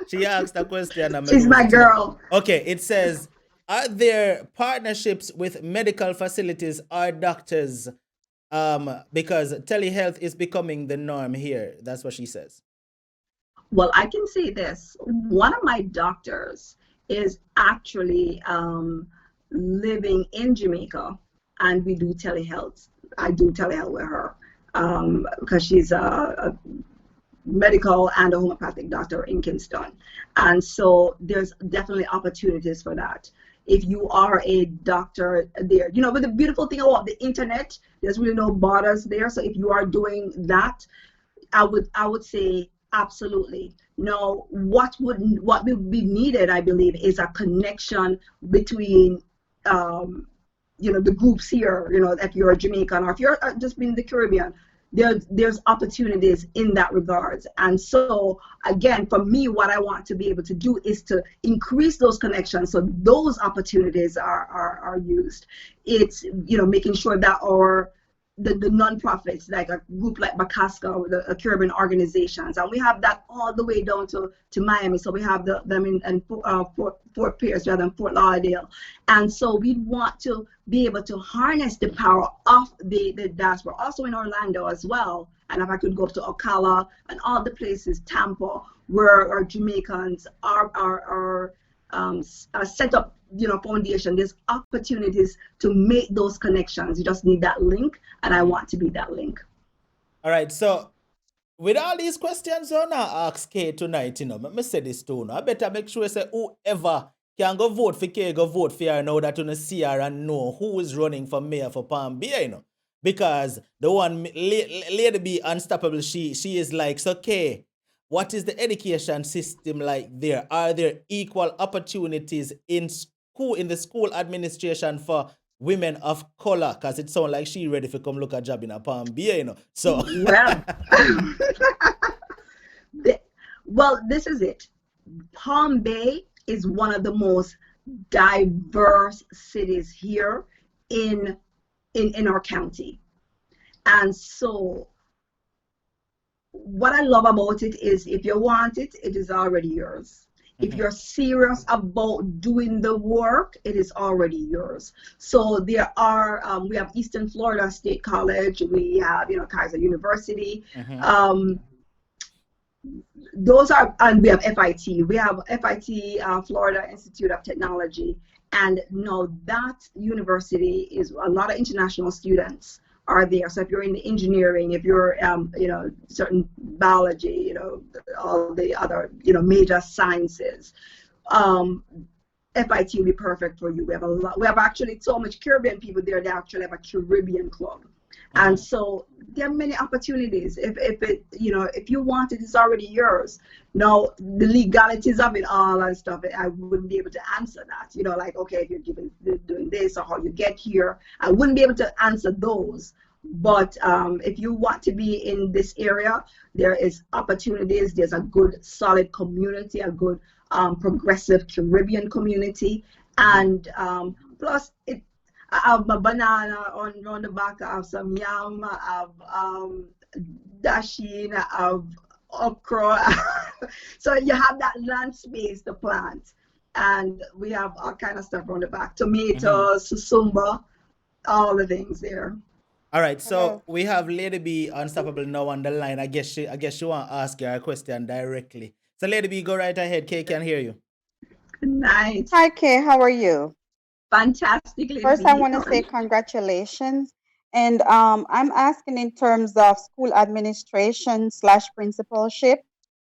She asked a question. She's my girl. Okay, it says, are there partnerships with medical facilities or doctors? Because telehealth is becoming the norm here. That's what she says. Well, I can say this. One of my doctors is actually living in Jamaica, and we do telehealth. I do telehealth with her because she's a medical and a homeopathic doctor in Kingston. And so there's definitely opportunities for that. If you are a doctor there, but the beautiful thing about the internet, there's really no borders there. So if you are doing that, I would say absolutely. Now, what would be needed, I believe, is a connection between the groups here. If you're a Jamaican or if you're just in the Caribbean, there's opportunities in that regards. And so again, for me, what I want to be able to do is to increase those connections so those opportunities are used. It's making sure that the non-profits, like a group like Bacasca, the Caribbean organizations, and we have that all the way down to Miami. So we have them in Fort Pierce, rather than Fort Lauderdale. And so we want to be able to harness the power of the diaspora, also in Orlando as well. And if I could go to Ocala and all the places, Tampa, where our Jamaicans are set up, foundation. There's opportunities to make those connections. You just need that link, and I want to be that link. All right, so with all these questions on I ask Kay tonight, let me say this too. I better make sure say whoever can go vote for Kay, go vote for her now that you see her and know who is running for mayor for Palm Bay, Because the one Lady B Unstoppable, she is like, so Kay, what is the education system like there? Are there equal opportunities in the school administration for women of color? Because it sounds like she ready to come look a job in a Palm Bay, So well, this is it. Palm Bay is one of the most diverse cities here in our county. And so what I love about it is if you want it, it is already yours. If you're serious about doing the work, it is already yours. So there are, we have Eastern Florida State College, we have, Kaiser University. Those are, and we have FIT. We have FIT, Florida Institute of Technology. And that university is a lot of international students are there. So if you're in the engineering, if you're, certain biology, all the other, major sciences, FIT will be perfect for you. We have actually so much Caribbean people there. They actually have a Caribbean club. And so there are many opportunities. If you want it, it's already yours. Now, the legalities of it all and stuff, I wouldn't be able to answer that. Like, okay, if you're doing this or how you get here, I wouldn't be able to answer those. But if you want to be in this area, there is opportunities. There's a good, solid community, a good progressive Caribbean community. And plus, I have my banana on the back. I have some yam. I have dasheen. I have okra. So you have that land space to plant. And we have all kind of stuff on the back. Tomatoes, susumba, all the things there. All right, so we have Lady B Unstoppable now on the line. I guess she want to ask you a question directly. So Lady B, go right ahead. Kay can hear you. Nice. Hi, Kay. How are you? Fantastic, Lady First, I B. want to How are say you? congratulations. And I'm asking in terms of school administration slash principalship.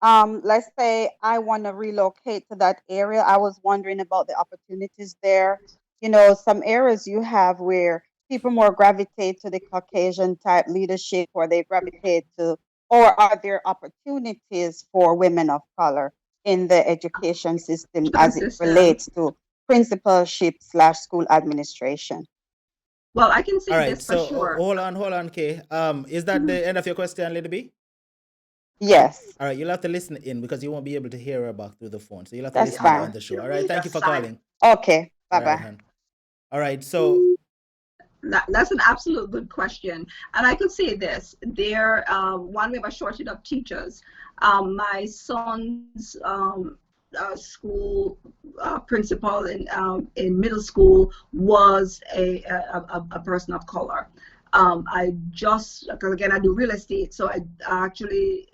Let's say I want to relocate to that area. I was wondering about the opportunities there. You know, some areas you have where people more gravitate to the Caucasian type leadership, or they gravitate to, or are there opportunities for women of color in the education system Education as it system. relates to principalship slash school administration? Well, I can All say right. this for So sure. hold on, Kay. Is that Mhm. the end of your question, Lady B? Yes, All right, you'll have to listen in because you won't be able to hear her back through the phone. So you'll have to that's listen in Yeah, on fine. the show. you're All right. really Thank you just for silent. calling. Okay, All bye right, bye. hon. All right. So That's an absolute good question. And I could say this, there, one, we have a shortage of teachers. My son's school principal in middle school was a person of color. I just, because again, I do real estate, so I actually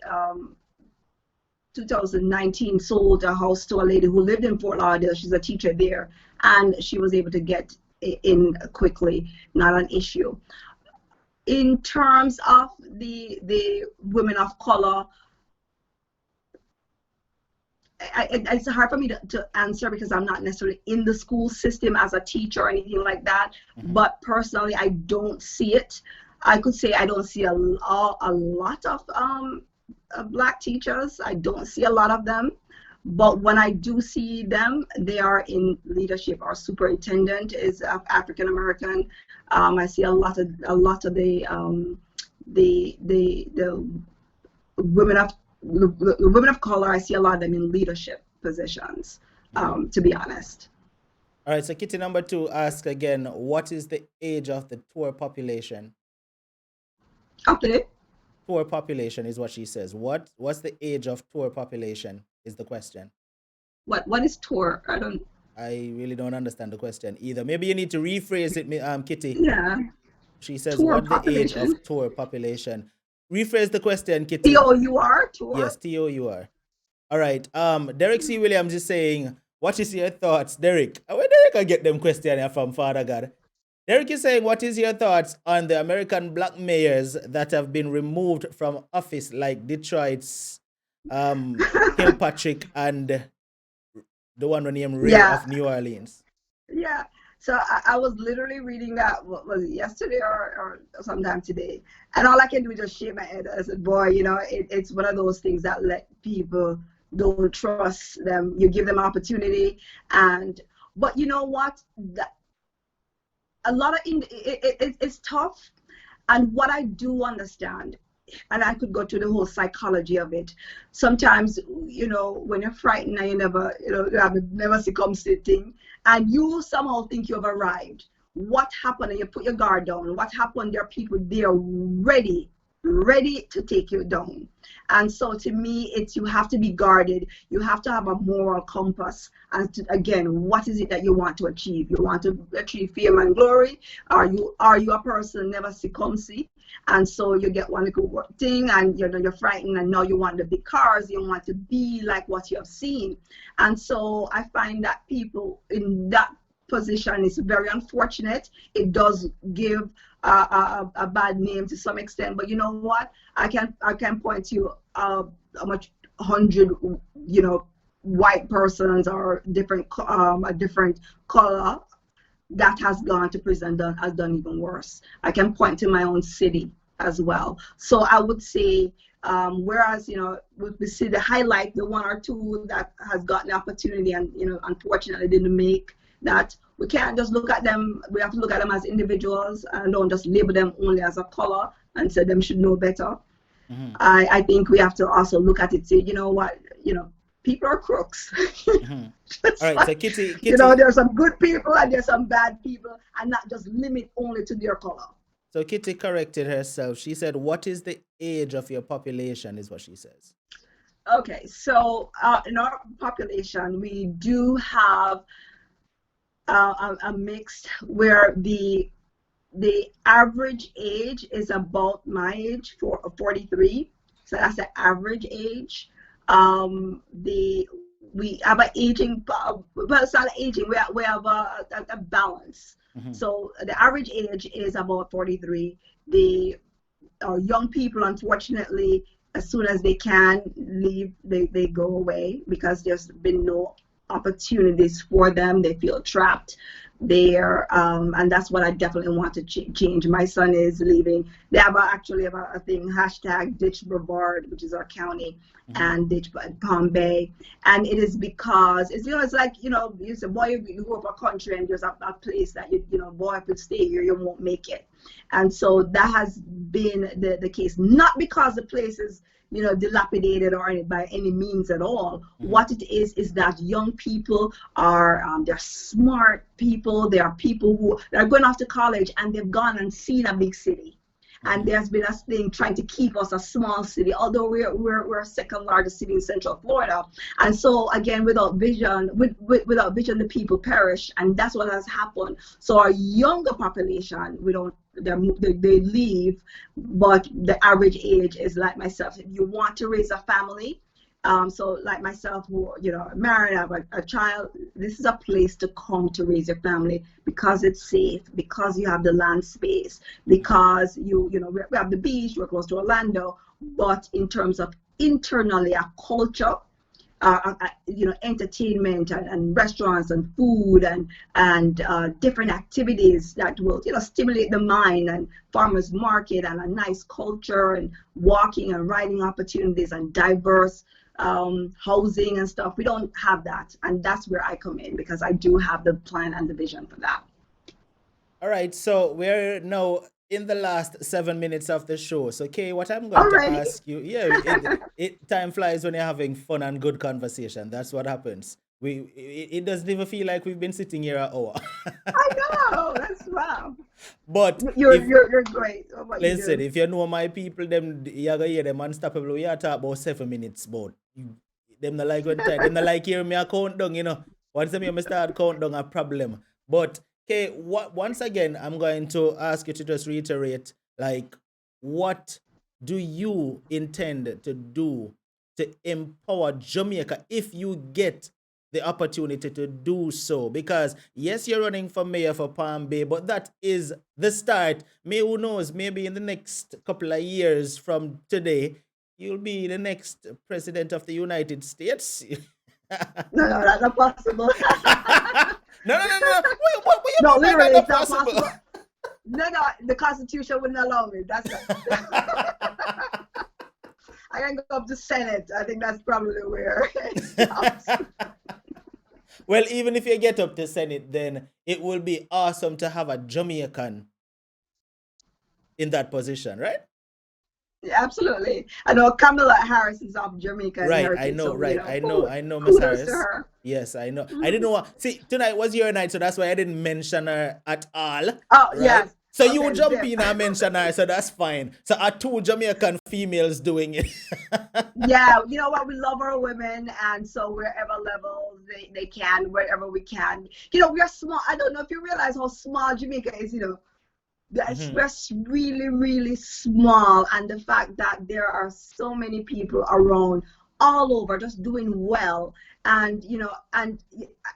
2019 sold a house to a lady who lived in Fort Lauderdale. She's a teacher there, and she was able to get in quickly, not an issue. In terms of the women of color, it's hard for me to answer because I'm not necessarily in the school system as a teacher or anything like that. mhm. But personally, I don't see it. I could say I don't see a lot of black teachers. I don't see a lot of them. But when I do see them, they are in leadership. Our superintendent is African American. I see a lot of the women of the women of color. I see a lot of them in leadership positions. Mhm. To be honest. All right. So Kitty number two asks again, what is the age of the tour population? Okay. Tour population is what she says. What's the age of tour population is the question. What is tour? I don't. I really don't understand the question either. Maybe you need to rephrase it, Kitty. Yeah. She says, Tour what the age population. of tour population? Rephrase the question, Kitty. TOUR Yes, tour. TOUR. All right. Derek C. Williams is saying, what is your thoughts, Derek? Where Derek I get them questions from, Father God? Derek is saying, what is your thoughts on the American black mayors that have been removed from office, like Detroit's Kilpatrick and the one named Ray Yeah. of New Orleans? Yeah. So I was literally reading that, what was it, yesterday or sometime today, and all I can do is just shake my head. I said, boy, it's one of those things that let people don't trust them. You give them opportunity, but you know what? That a lot of it's tough. And what I do understand, and I could go to the whole psychology of it. Sometimes, when you're frightened and you have never succumbed to thing, and you somehow think you have arrived. What happened? And you put your guard down. What happened? There are people there ready to take you down. And so to me, it's you have to be guarded. You have to have a moral compass. And again, what is it that you want to achieve? You want to achieve fame and glory? Are you a person never succumbs? And so you get one little thing and you're frightened, and now you want the big cars, you want to be like what you have seen. And so I find that people in that position is very unfortunate. It does give a bad name to some extent, but you know what, I can point to how much 100 white persons or different a different color that has gone to prison has done even worse. I can point to my own city as well. So I would say, whereas we see the highlight, the one or two that has gotten the opportunity and unfortunately didn't make that. We can't just look at them. We have to look at them as individuals and don't just label them only as a color and say them should know better. Mm-hmm. I think we have to also look at it. Say, you know what, people are crooks. Mm-hmm. All It's right. So like, Kitty, there's some good people and there's some bad people, and not just limit only to their color. so Kitty corrected herself. She said, "What is the age of your population?" Is what she says. Okay, so in our population, we do have a mix where the average age is about my age, 43. So that's the average age. The we have an aging, well, it's not aging, we have a balance. So the average age is about 43. The young people, unfortunately, as soon as they can leave, they go away because there's been no opportunities for them. They feel trapped there, and that's what I definitely want to change. My son is leaving. They have actually about a thing, hashtag Ditch Brevard, which is our county, and Ditch Palm Bay, and it is because it's, it's like, you say, boy, you go up a country and there's a place that boy, if you stay here, you won't make it. And so that has been the case, not because the place is dilapidated or by any means at all. What it is that young people are they're smart people. They are people who are going off to college and they've gone and seen a big city. And there's been a thing trying to keep us a small city, although we're second largest city in Central Florida. And so again, without vision, without vision, the people perish, and that's what has happened. So our younger population, they leave, but the average age is like myself. If you want to raise a family, so like myself, who married, have a child, this is a place to come to raise your family because it's safe, because you have the land space, because we have the beach, we're close to Orlando. But in terms of internally a culture, entertainment and restaurants and food and different activities that will stimulate the mind, and farmers market and a nice culture and walking and riding opportunities and diverse housing and stuff. We don't have that, and that's where I come in, because I do have the plan and the vision for that. All right, so we're now in the last 7 minutes of the show. So, Kay, what I'm going to ask you, time flies when you're having fun and good conversation. That's what happens. It doesn't even feel like we've been sitting here an hour. I know, that's wow. But you're great. Listen, if you know my people, them you're gonna hear them unstoppable. We are talking about 7 minutes, but them not like when time. Them not like hearing me a count down, Once them hear me start count down, a problem. But okay, once again, I'm going to ask you to just reiterate, like, what do you intend to do to empower Jamaica if you get the opportunity to do so? Because yes, you're running for mayor for Palm Bay, but that is the start. Who knows, maybe in the next couple of years from today, you'll be the next president of the United States. No, that's not possible. No. No, literally, it's not possible. No, the Constitution wouldn't allow me. That's I can go up to Senate. I think that's probably where it stops. Well, even if you get up to Senate, then it will be awesome to have a Jamaican in that position, right? Yeah, absolutely. I know Kamala Harris is of Jamaica. Right, I know, I know, Miss Harris. Yes, I know. I didn't know. See, tonight was your night, so that's why I didn't mention her at all. Oh, right? yes. So okay, you jump in and mention her, so that's fine. So are two Jamaican females doing it? Yeah, you know what? We love our women, and so wherever level they can, wherever we can. We are small. I don't know if you realize how small Jamaica is, We're really, really small, and the fact that there are so many people around all over just doing well. And and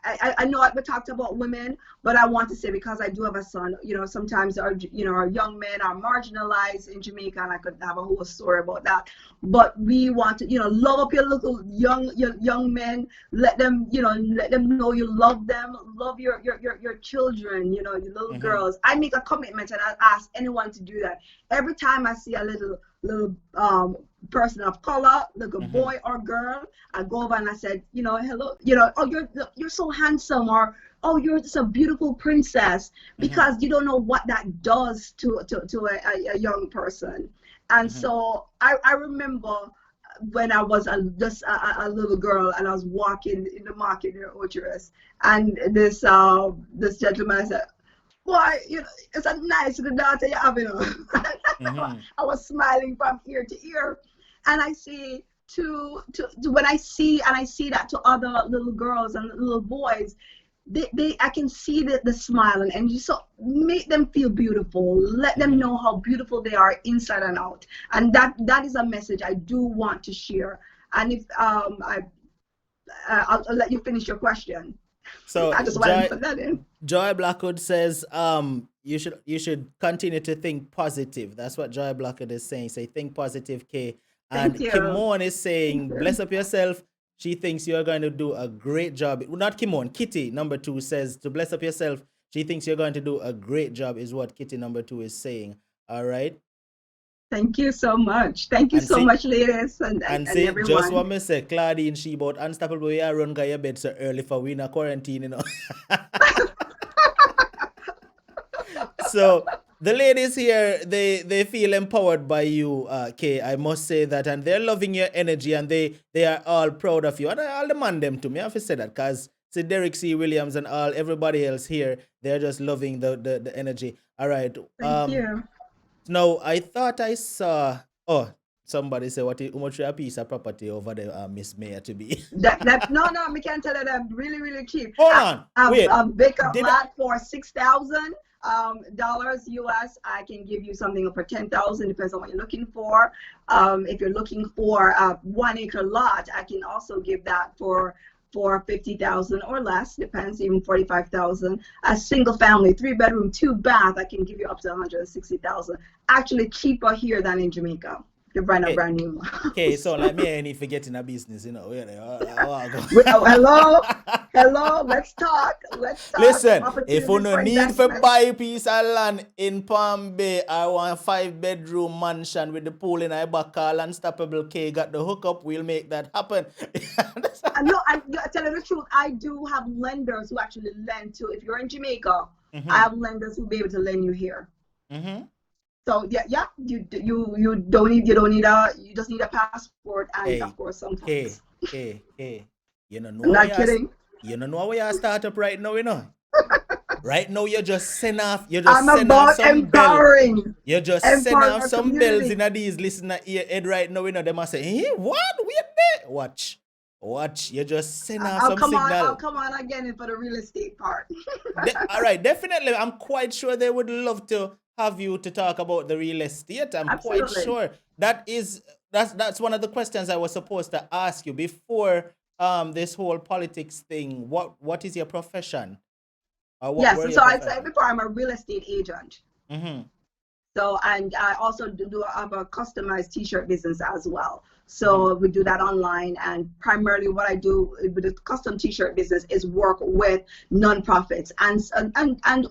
I know we talked about women, but I want to say, because I do have a son, sometimes our young men are marginalized in Jamaica, and I could have a whole story about that. But we want to love up your little young men. Let them know you love them. Love your children, your little girls. I make a commitment, and I ask anyone to do that. Every time I see a little person of color, like a boy or girl, I go over and I said, hello, oh, you're so handsome, or oh, you're just a beautiful princess, because you don't know what that does to a young person. And so I remember when I was just a little girl, and I was walking in the market near Ocherous, and this gentleman said, boy, it's a nice little daughter you have, I was smiling from ear to ear. And I say when I see that to other little girls and little boys, I can see the smile, and you so make them feel beautiful. Let them know how beautiful they are inside and out. And that is a message I do want to share. And if I'll let you finish your question. So I just wanted to put that in. Joy Blackwood says, you should continue to think positive. That's what Joy Blackwood is saying. Say think positive, K. And Thank you. Kimon is Thank saying, you. bless up yourself. She thinks you're going to do a great job. Not Kimon, Kitty number 2 says to bless up yourself. She thinks you're going to do a great job, is what Kitty number 2 is saying. All right. Thank you so much. Thank you And so see, much, ladies and see, just what everyone. me say, Claudine, she about unstoppable. We are run guy your bed so early for we in a quarantine, you know. So the ladies here, they feel empowered by you, Kay. I must say that, and they're loving your energy, and they are all proud of you. And I'll demand them to me. I have to say that because see Derek C. Williams and all everybody else here, they're just loving the energy. All right. Thank you. Now I thought I saw. Oh, somebody say how much a piece of property over there, Miss Mayor to be. No, we can't tell you that really cheap. Hold on. Wait. A vacant Did lot for $6,000 US. I can give you something for $10,000. Depends on what you're looking for. If you're looking for a 1 acre lot, I can also give that for $50,000 or less. Depends, even $45,000. A single family, 3-bedroom, 2-bath, I can give you up to $160,000. Actually, cheaper here than in Jamaica. You're buying a brand new. Okay, so like me, I need to get in a business, you know. Hello, let's talk. Listen, if you Opportunities no for need to investment. buy a piece of land in Palm Bay, I want a 5-bedroom mansion with the pool in I back, call Unstoppable K got the hookup, we'll make that happen. No, I tell you the truth. I do have lenders who actually lend to. If you're in Jamaica, I have lenders who be able to lend you here. So yeah, you don't need you just need a passport and of course some funds. Hey, you know I'm not kidding. You don't know where you start up right now, you know. Right now you just send off I'm about empowering. You just send off some bells in these listener ear head right now, you know. They must say, hey, what? Wait there. Watch. You just send off some signal. I'll come on again for the real estate part. All right, definitely. I'm quite sure they would love to have you to talk about the real estate. I'm quite sure that's one of the questions I was supposed to ask you before this whole politics thing. What is your profession? Yes, so I'd say before I'm a real estate agent. So, and I also have a customized t-shirt business as well. So we do that online, and primarily what I do with the custom t-shirt business is work with nonprofits and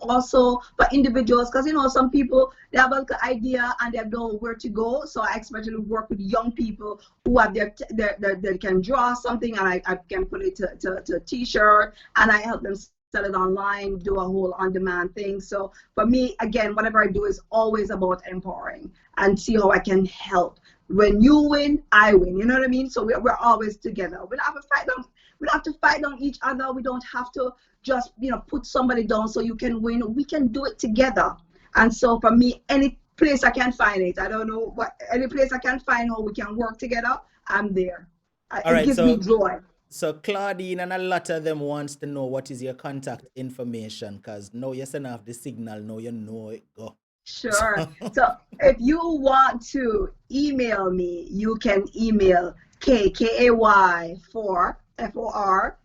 also for individuals, because you know some people, they have an idea and they don't know where to go. So I especially work with young people who have they can draw something, and I can put it to a t-shirt, and I help them sell it online, do a whole on-demand thing. So for me, again, whatever I do is always about empowering and see how I can help. When you win, I win. You know what I mean? So we're always together. We don't have to fight on. We don't have to fight on each other. We don't have to just put somebody down so you can win. We can do it together. And so for me, any place I can find it, I don't know any place I can find how we can work together, I'm there. It gives me joy. So Claudine and a lot of them wants to know what is your contact information, because now you send off the signal, now you know it go. Sure. So if you want to email me, you can email KAY4 FOR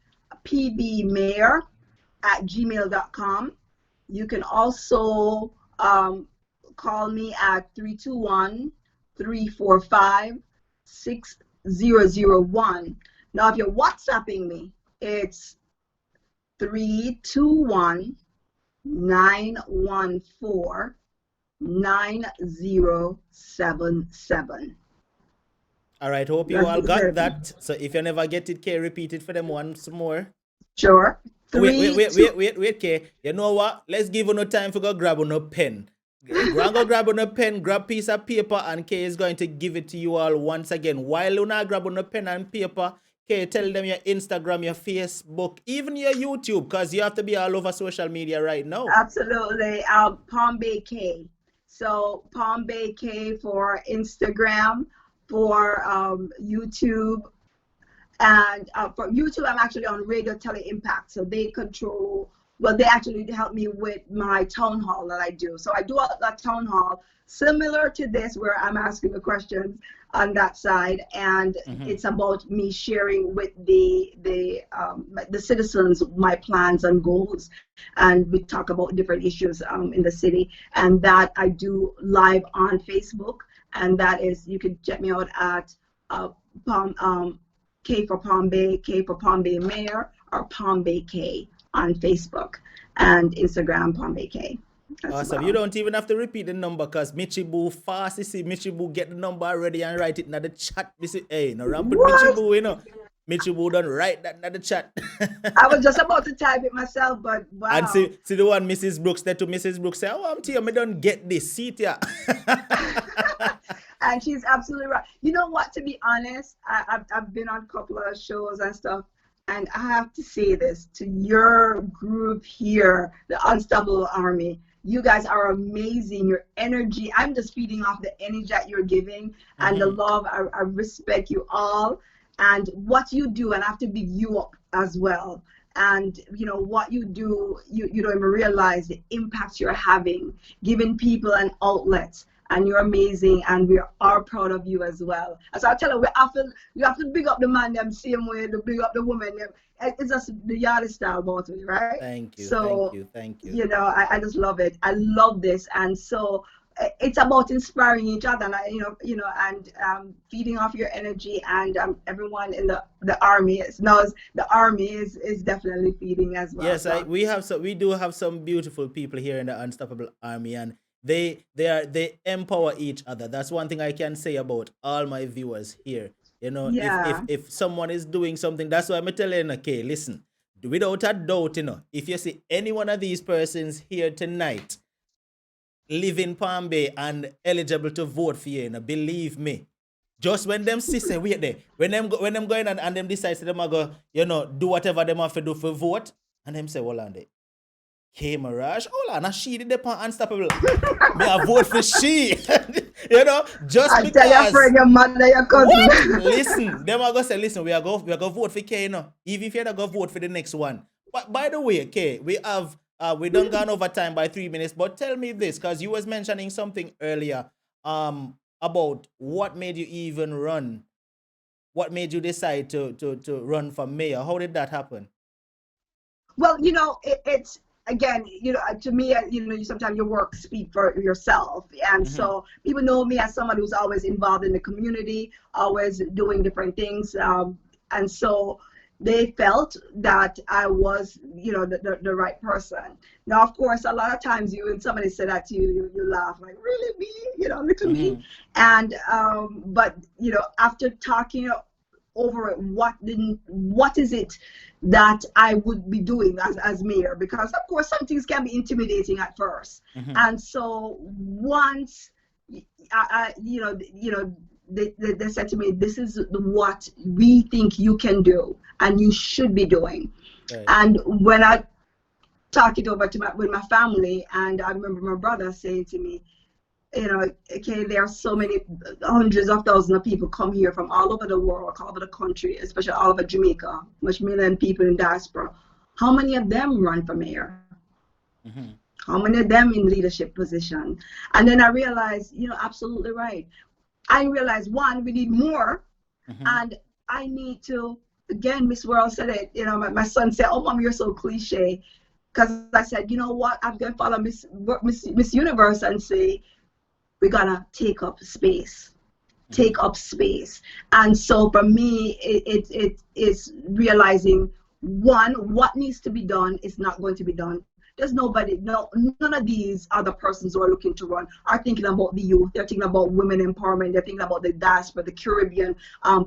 pbmayor@gmail.com. You can also call me at 321-345-6001. Now, if you're WhatsApping me, it's 321-914-9077. All right, hope you all got that. So if you never get it, Kay, repeat it for them once more. Sure. Wait, Kay. You know what? Let's give you no time for go grab on a pen. Go grab on a pen, grab piece of paper, and Kay is going to give it to you all once again. While you now grab on a pen and paper, Kay, tell them your Instagram, your Facebook, even your YouTube, because you have to be all over social media right now. Absolutely. Palm Bay K. So Palm Bay K for Instagram, for YouTube, and for YouTube I'm actually on Radio Tele Impact, so they control well, they actually help me with my town hall that I do. So I do a town hall similar to this, where I'm asking the questions on that side, and it's about me sharing with the citizens my plans and goals, and we talk about different issues in the city, and that I do live on Facebook, and that is, you can check me out at K for Palm Bay, K for Palm Bay Mayor, or Palm Bay K on Facebook and Instagram, Palm Bay K. Awesome. You don't even have to repeat the number, because Michi Boo fast. You see, Michi Boo get the number already and write it in the chat. Hey, no rampant Michi Boo, you know. Michi Boo don't write that in the chat. I was just about to type it myself, but wow. And see the one Mrs. Brooks said to Mrs. Brooks, say, oh, I'm telling you, I don't get this. See it here. And she's absolutely right. You know what, to be honest, I've been on a couple of shows and stuff, and I have to say this to your group here, the Unstoppable Army. You guys are amazing. Your energy, I'm just feeding off the energy that you're giving and the love. I respect you all and what you do, and I have to big you up as well. And you know what you do, you don't even realize the impact you're having, giving people an outlet. And you're amazing, and we are proud of you as well. As I tell you, you have to big up the man them same way to big up the woman them. It's just the yardie style about it, right? Thank you. So, thank you. You know, I just love it. I love this, and so it's about inspiring each other, and and feeding off your energy, and everyone in the army knows the army is definitely feeding as well. Yes, so. we do have some beautiful people here in the Unstoppable Army, and they empower each other. That's one thing I can say about all my viewers here. You know, if someone is doing something, that's why I'm telling you, okay, listen, without a doubt, you know, if you see any one of these persons here tonight live in Palm Bay and eligible to vote for you, believe me, just when them say wait there, when them going and them decide them are go, do whatever them have to do for vote, and them say, hold on there. Hey, Mirage, hold on, she did the Unstoppable. Me I vote for she. Just I because. tell your friend, your mother, your cousin. What? Listen, them are gonna say, listen, we are going to vote for K, even if you're not going to vote for the next one. But by the way, K, we done gone over time by 3 minutes, but tell me this, because you was mentioning something earlier about what made you even run. What made you decide to run for mayor? How did that happen? Well, it's again, to me, sometimes your work speak for yourself. And so people know me as someone who's always involved in the community, always doing different things. And so they felt that I was, the right person. Now, of course, a lot of times when somebody said that to you, you laugh like, really, me? Look at me. And, but, after talking over it, what is it that I would be doing as mayor? Because of course some things can be intimidating at first, and so once they said to me, this is what we think you can do and you should be doing. Right. And when I talk it over with my family, and I remember my brother saying to me, okay, there are so many hundreds of thousands of people come here from all over the world, all over the country, especially all over Jamaica, much million people in diaspora. How many of them run for mayor? How many of them in leadership position? And then I realized, absolutely right. I realized, one, we need more, and I need to, again, Miss World said it, my son said, oh, Mom, you're so cliche. Because I said, you know what, I'm going to follow Miss Universe and say, we're gonna take up space. And so for me, it is realizing, one, what needs to be done is not going to be done. There's none of these other persons who are looking to run are thinking about the youth. They're thinking about women empowerment. They're thinking about the diaspora, the Caribbean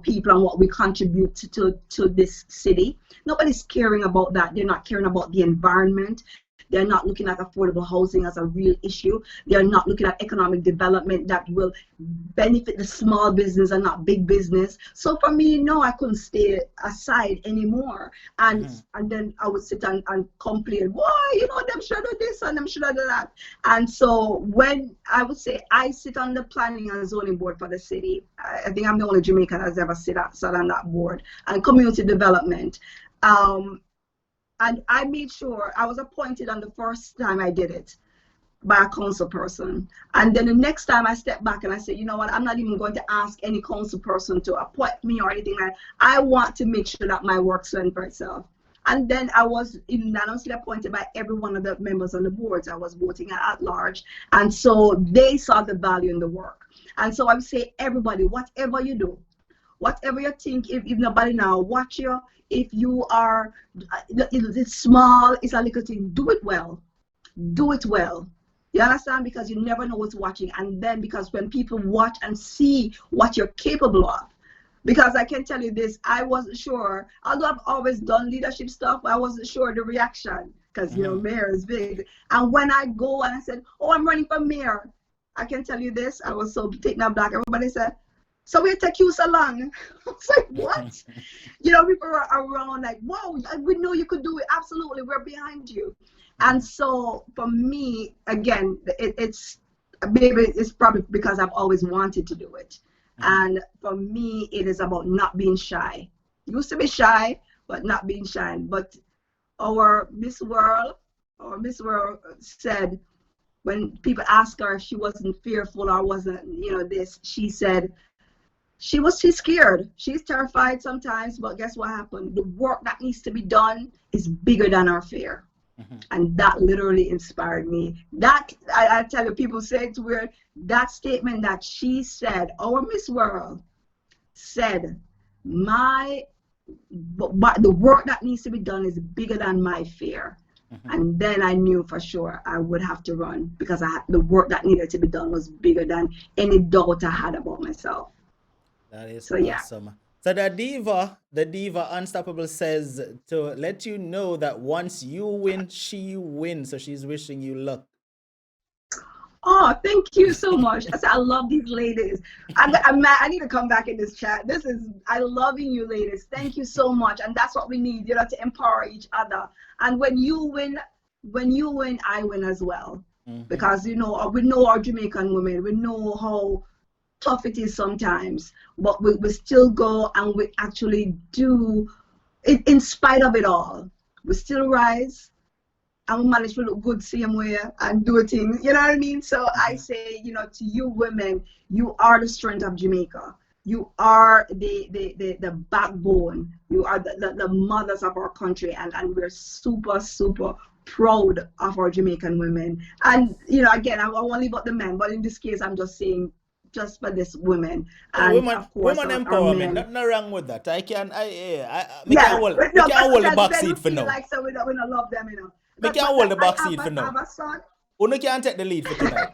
people, and what we contribute to this city. Nobody's caring about that. They're not caring about the environment. They're not looking at affordable housing as a real issue. They're not looking at economic development that will benefit the small business and not big business. So for me, no, I couldn't stay aside anymore. And then I would sit and complain, why, them should do this and them should do that. And so when I would say I sit on the planning and zoning board for the city, I think I'm the only Jamaican that's ever sat on that board, and community development. And I made sure I was appointed on the first time I did it by a council person. And then the next time I stepped back and I said, you know what, I'm not even going to ask any council person to appoint me or anything like that. I want to make sure that my work stands for itself. And then I was unanimously appointed by every one of the members on the boards. I was voting at large. And so they saw the value in the work. And so I would say, everybody, whatever you do, whatever you think, if nobody now watch you, if you are, it's small, it's a little thing, do it well. Do it well. You understand? Because you never know what's watching. And then because when people watch and see what you're capable of, because I can tell you this, I wasn't sure, although I've always done leadership stuff, I wasn't sure the reaction because, you know, mayor is big. And when I go and I said, oh, I'm running for mayor, I can tell you this, I was so taken aback. Everybody said, so we take you so long. I was like, what? You know, people are around like, whoa, we know you could do it. Absolutely, we're behind you. And so for me, again, it's maybe it's probably because I've always wanted to do it. And for me, it is about not being shy. Used to be shy, but not being shy. But our Miss World said, when people asked her if she wasn't fearful or wasn't, you know, this, she said, she's scared. She's terrified sometimes, but guess what happened? The work that needs to be done is bigger than our fear. And that literally inspired me. That, I tell you, people say it's weird. That statement that she said, our Miss World said, the work that needs to be done is bigger than my fear. And then I knew for sure I would have to run because the work that needed to be done was bigger than any doubt I had about myself. That is so, awesome. Yeah. So the diva Unstoppable says to let you know that once you win, she wins. So she's wishing you luck. Oh, thank you so much. I love these ladies. I need to come back in this chat. I loving you ladies. Thank you so much. And that's what we need, you know, to empower each other. And when you win, I win as well. Because, you know, we know our Jamaican women. We know how tough it is sometimes, but we still go and we actually do it in spite of it all. We still rise and we manage to look good same way and do things, you know what I mean? So I say, you know, to you women, you are the strength of Jamaica. You are the backbone. You are the mothers of our country, and we're super, super proud of our Jamaican women. And, you know, again, I won't leave out the men, but in this case, I'm just saying, just for this women. And women, of course, women empowerment, nothing wrong with that. I can't hold the back seat for now. Like, so we don't love them, you know. We can't hold the back seat for now. You can't take the lead for tonight.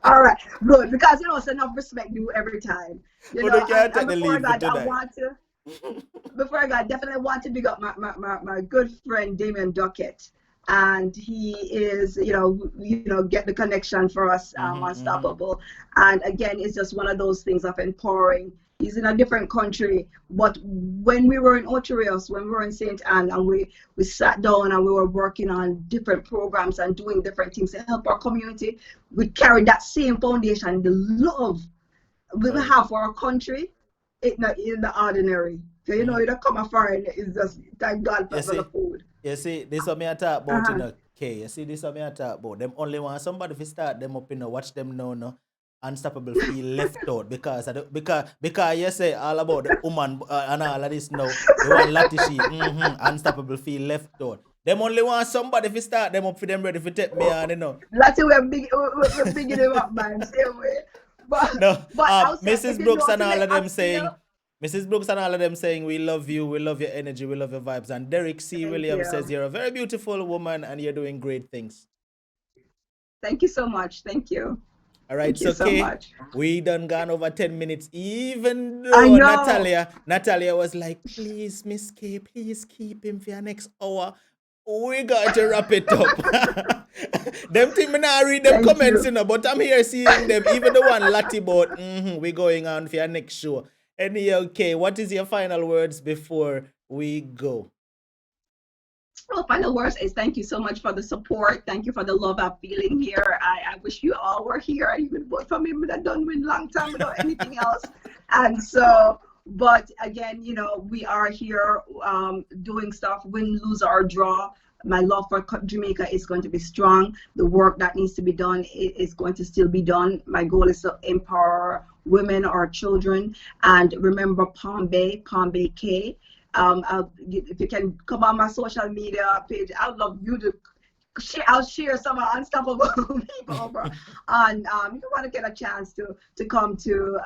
All right, good, because you know it's enough respect due every time. You know, can't take the lead for tonight. Before I definitely want to big up my good friend Damien Duckett. And he is, you know, get the connection for us, Unstoppable. And again, it's just one of those things of empowering. He's in a different country, but when we were in Ocho Rios, when we were in St. Anne, and we sat down and we were working on different programs and doing different things to help our community, we carried that same foundation, the love we have for our country. It's not in the ordinary. So, you know, you don't come afar and it's just thank God for the food. You see, this is what me I talk about, you know, okay. You see, this is what me I talk about. Them only want somebody to start them up, you know, watch them now, no. Unstoppable feel left out because you say all about the woman and all of this now. They want Latishi, Unstoppable feel left out. Them only want somebody to start them up for them ready to take me on, you know. Lati, we're big them up, man, same way. But Mrs. Brooks and all of them saying, Mrs. Brooks and all of them saying, we love you, we love your energy, we love your vibes. And Derek C. Williams says, you're a very beautiful woman and you're doing great things. Thank you so much. Thank you. All right, so okay, we done gone over 10 minutes, even though Natalia was like, please, Miss K, please keep him for your next hour. We got to wrap it up. Them thing me not read them comments, you know, but I'm here seeing them, even the one Lati about, we going on for your next show. Okay, what is your final words before we go? Well, final words is thank you so much for the support. Thank you for the love I'm feeling here. I wish you all were here. I even vote for me, but I don't win long time without anything else. And so But again, you know, we are here doing stuff, win, lose, or draw. My love for Jamaica is going to be strong. The work that needs to be done is going to still be done. My goal is to empower women or children. And remember Palm Bay K. If you can come on my social media page, I'd love you to share. I'll share some unstoppable people over on. If you want to get a chance to come to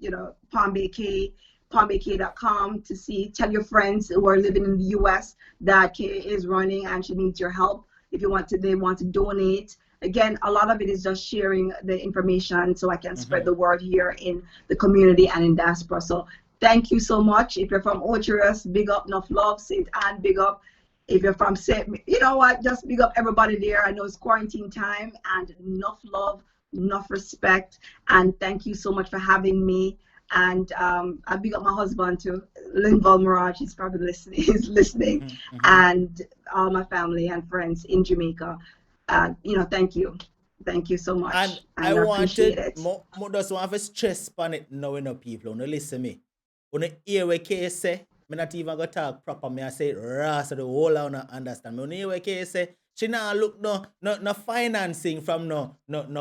you know, Palm Bay K, palmbayk.com to see. Tell your friends who are living in the U.S. that Kay is running and she needs your help. If you want to, they want to donate. Again, a lot of it is just sharing the information so I can spread the word here in the community and in diaspora. So thank you so much. If you're from Ocherous, big up, enough love. St. Anne, big up. If you're from St. You know what? Just big up everybody there. I know it's quarantine time, and enough love, enough respect, and thank you so much for having me. And I big up my husband too, Linval Mirage. He's probably listening. He's listening, and all my family and friends in Jamaica. You know, thank you so much. And I wanted just want to stress on it now, you know, people. No listen me. When you hear what Kay say, me not even go talk proper. Me I say raw so the whole I wanna understand. Me when you hear what Kay say, she not look no financing from no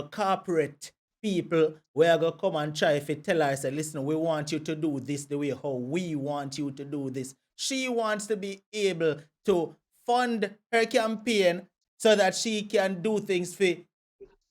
corporate people where I go come and try if you tell her, say, listen, we want you to do this the way how we want you to do this. She wants to be able to fund her campaign so that she can do things for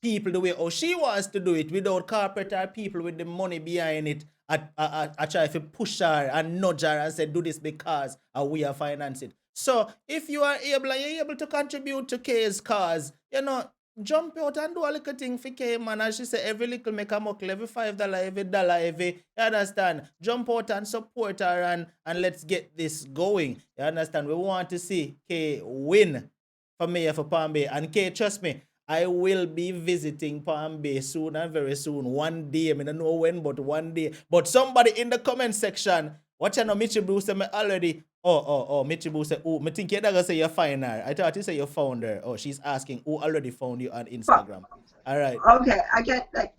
people the way how she wants to do it without corporate or people with the money behind it. I try to push her and nudge her and say, do this because we are financing. So if you are able and you're able to contribute to Kay's cause, you know, jump out and do a little thing for Kay, man. As she say, every little make a muckle, every $5, every dollar, every, you understand? Jump out and support her and let's get this going. You understand? We want to see Kay win for mayor for Palm Bay. And Kay, trust me, I will be visiting Palm Bay soon and very soon. One day, I don't know when, but one day. But somebody in the comment section, what you know, Mitchie Bruce me already. Oh, Mitchie Bruce say, oh, me think you're gonna say you find her. I thought you say you found her. Oh, she's asking who already found you on Instagram. All right. Okay, I get like.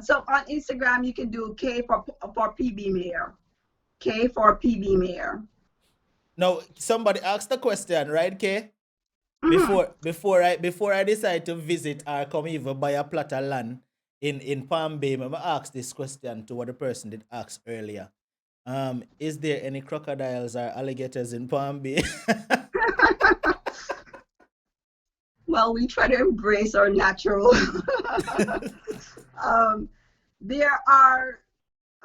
So on Instagram, you can do K for PB Mayor. K for PB Mayor. Now, somebody asked the question, right, Kay? Before I decide to visit or come even buy a plot of land in Palm Bay, I asked this question to what the person did ask earlier. Is there any crocodiles or alligators in Palm Bay? Well, we try to embrace our natural. There are,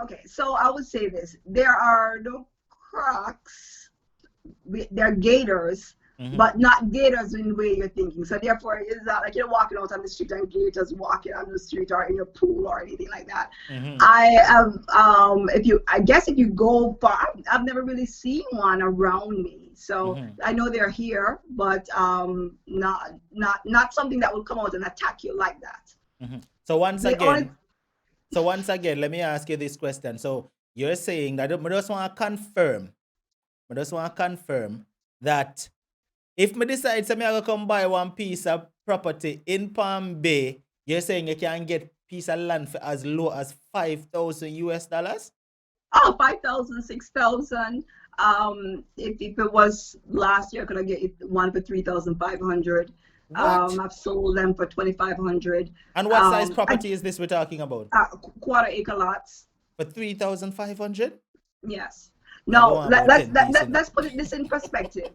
okay, so I would say this. There are no crocs. There are gators, but not gators in the way you're thinking. So therefore, it's not like you're walking out on the street and gators walking on the street or in your pool or anything like that. I have, I guess if you go far, I've never really seen one around me. So I know they're here, but not something that will come out and attack you like that. So once again, let me ask you this question. So you're saying that I just want to confirm that if me decide to come buy one piece of property in Palm Bay, you're saying you can get piece of land for as low as $5,000 US? Oh, 5,000, 6,000. If it was last year, could I get one for 3,500? I've sold them for 2,500. And what size property is this we're talking about? Quarter acre lots. For 3,500? Yes. No, let's put this in perspective.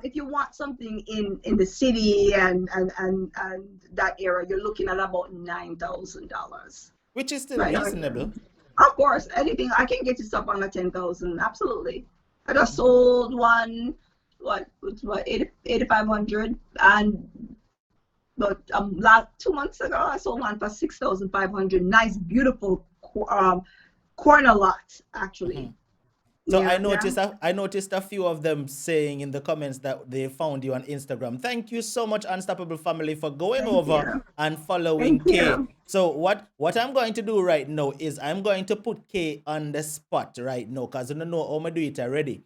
If you want something in the city and that area, you're looking at about $9,000. Which is still reasonable. Of course, anything I can get you stuff under 10,000. Absolutely. I just sold one. What 8,500, and but 2 months ago I sold one for 6,500. Nice, beautiful corner lot, actually. So yeah, I noticed a few of them saying in the comments that they found you on Instagram. Thank you so much, Unstoppable Family, for going over and following Kay. So what I'm going to do right now is I'm going to put Kay on the spot right now, because I don't know how I do it already.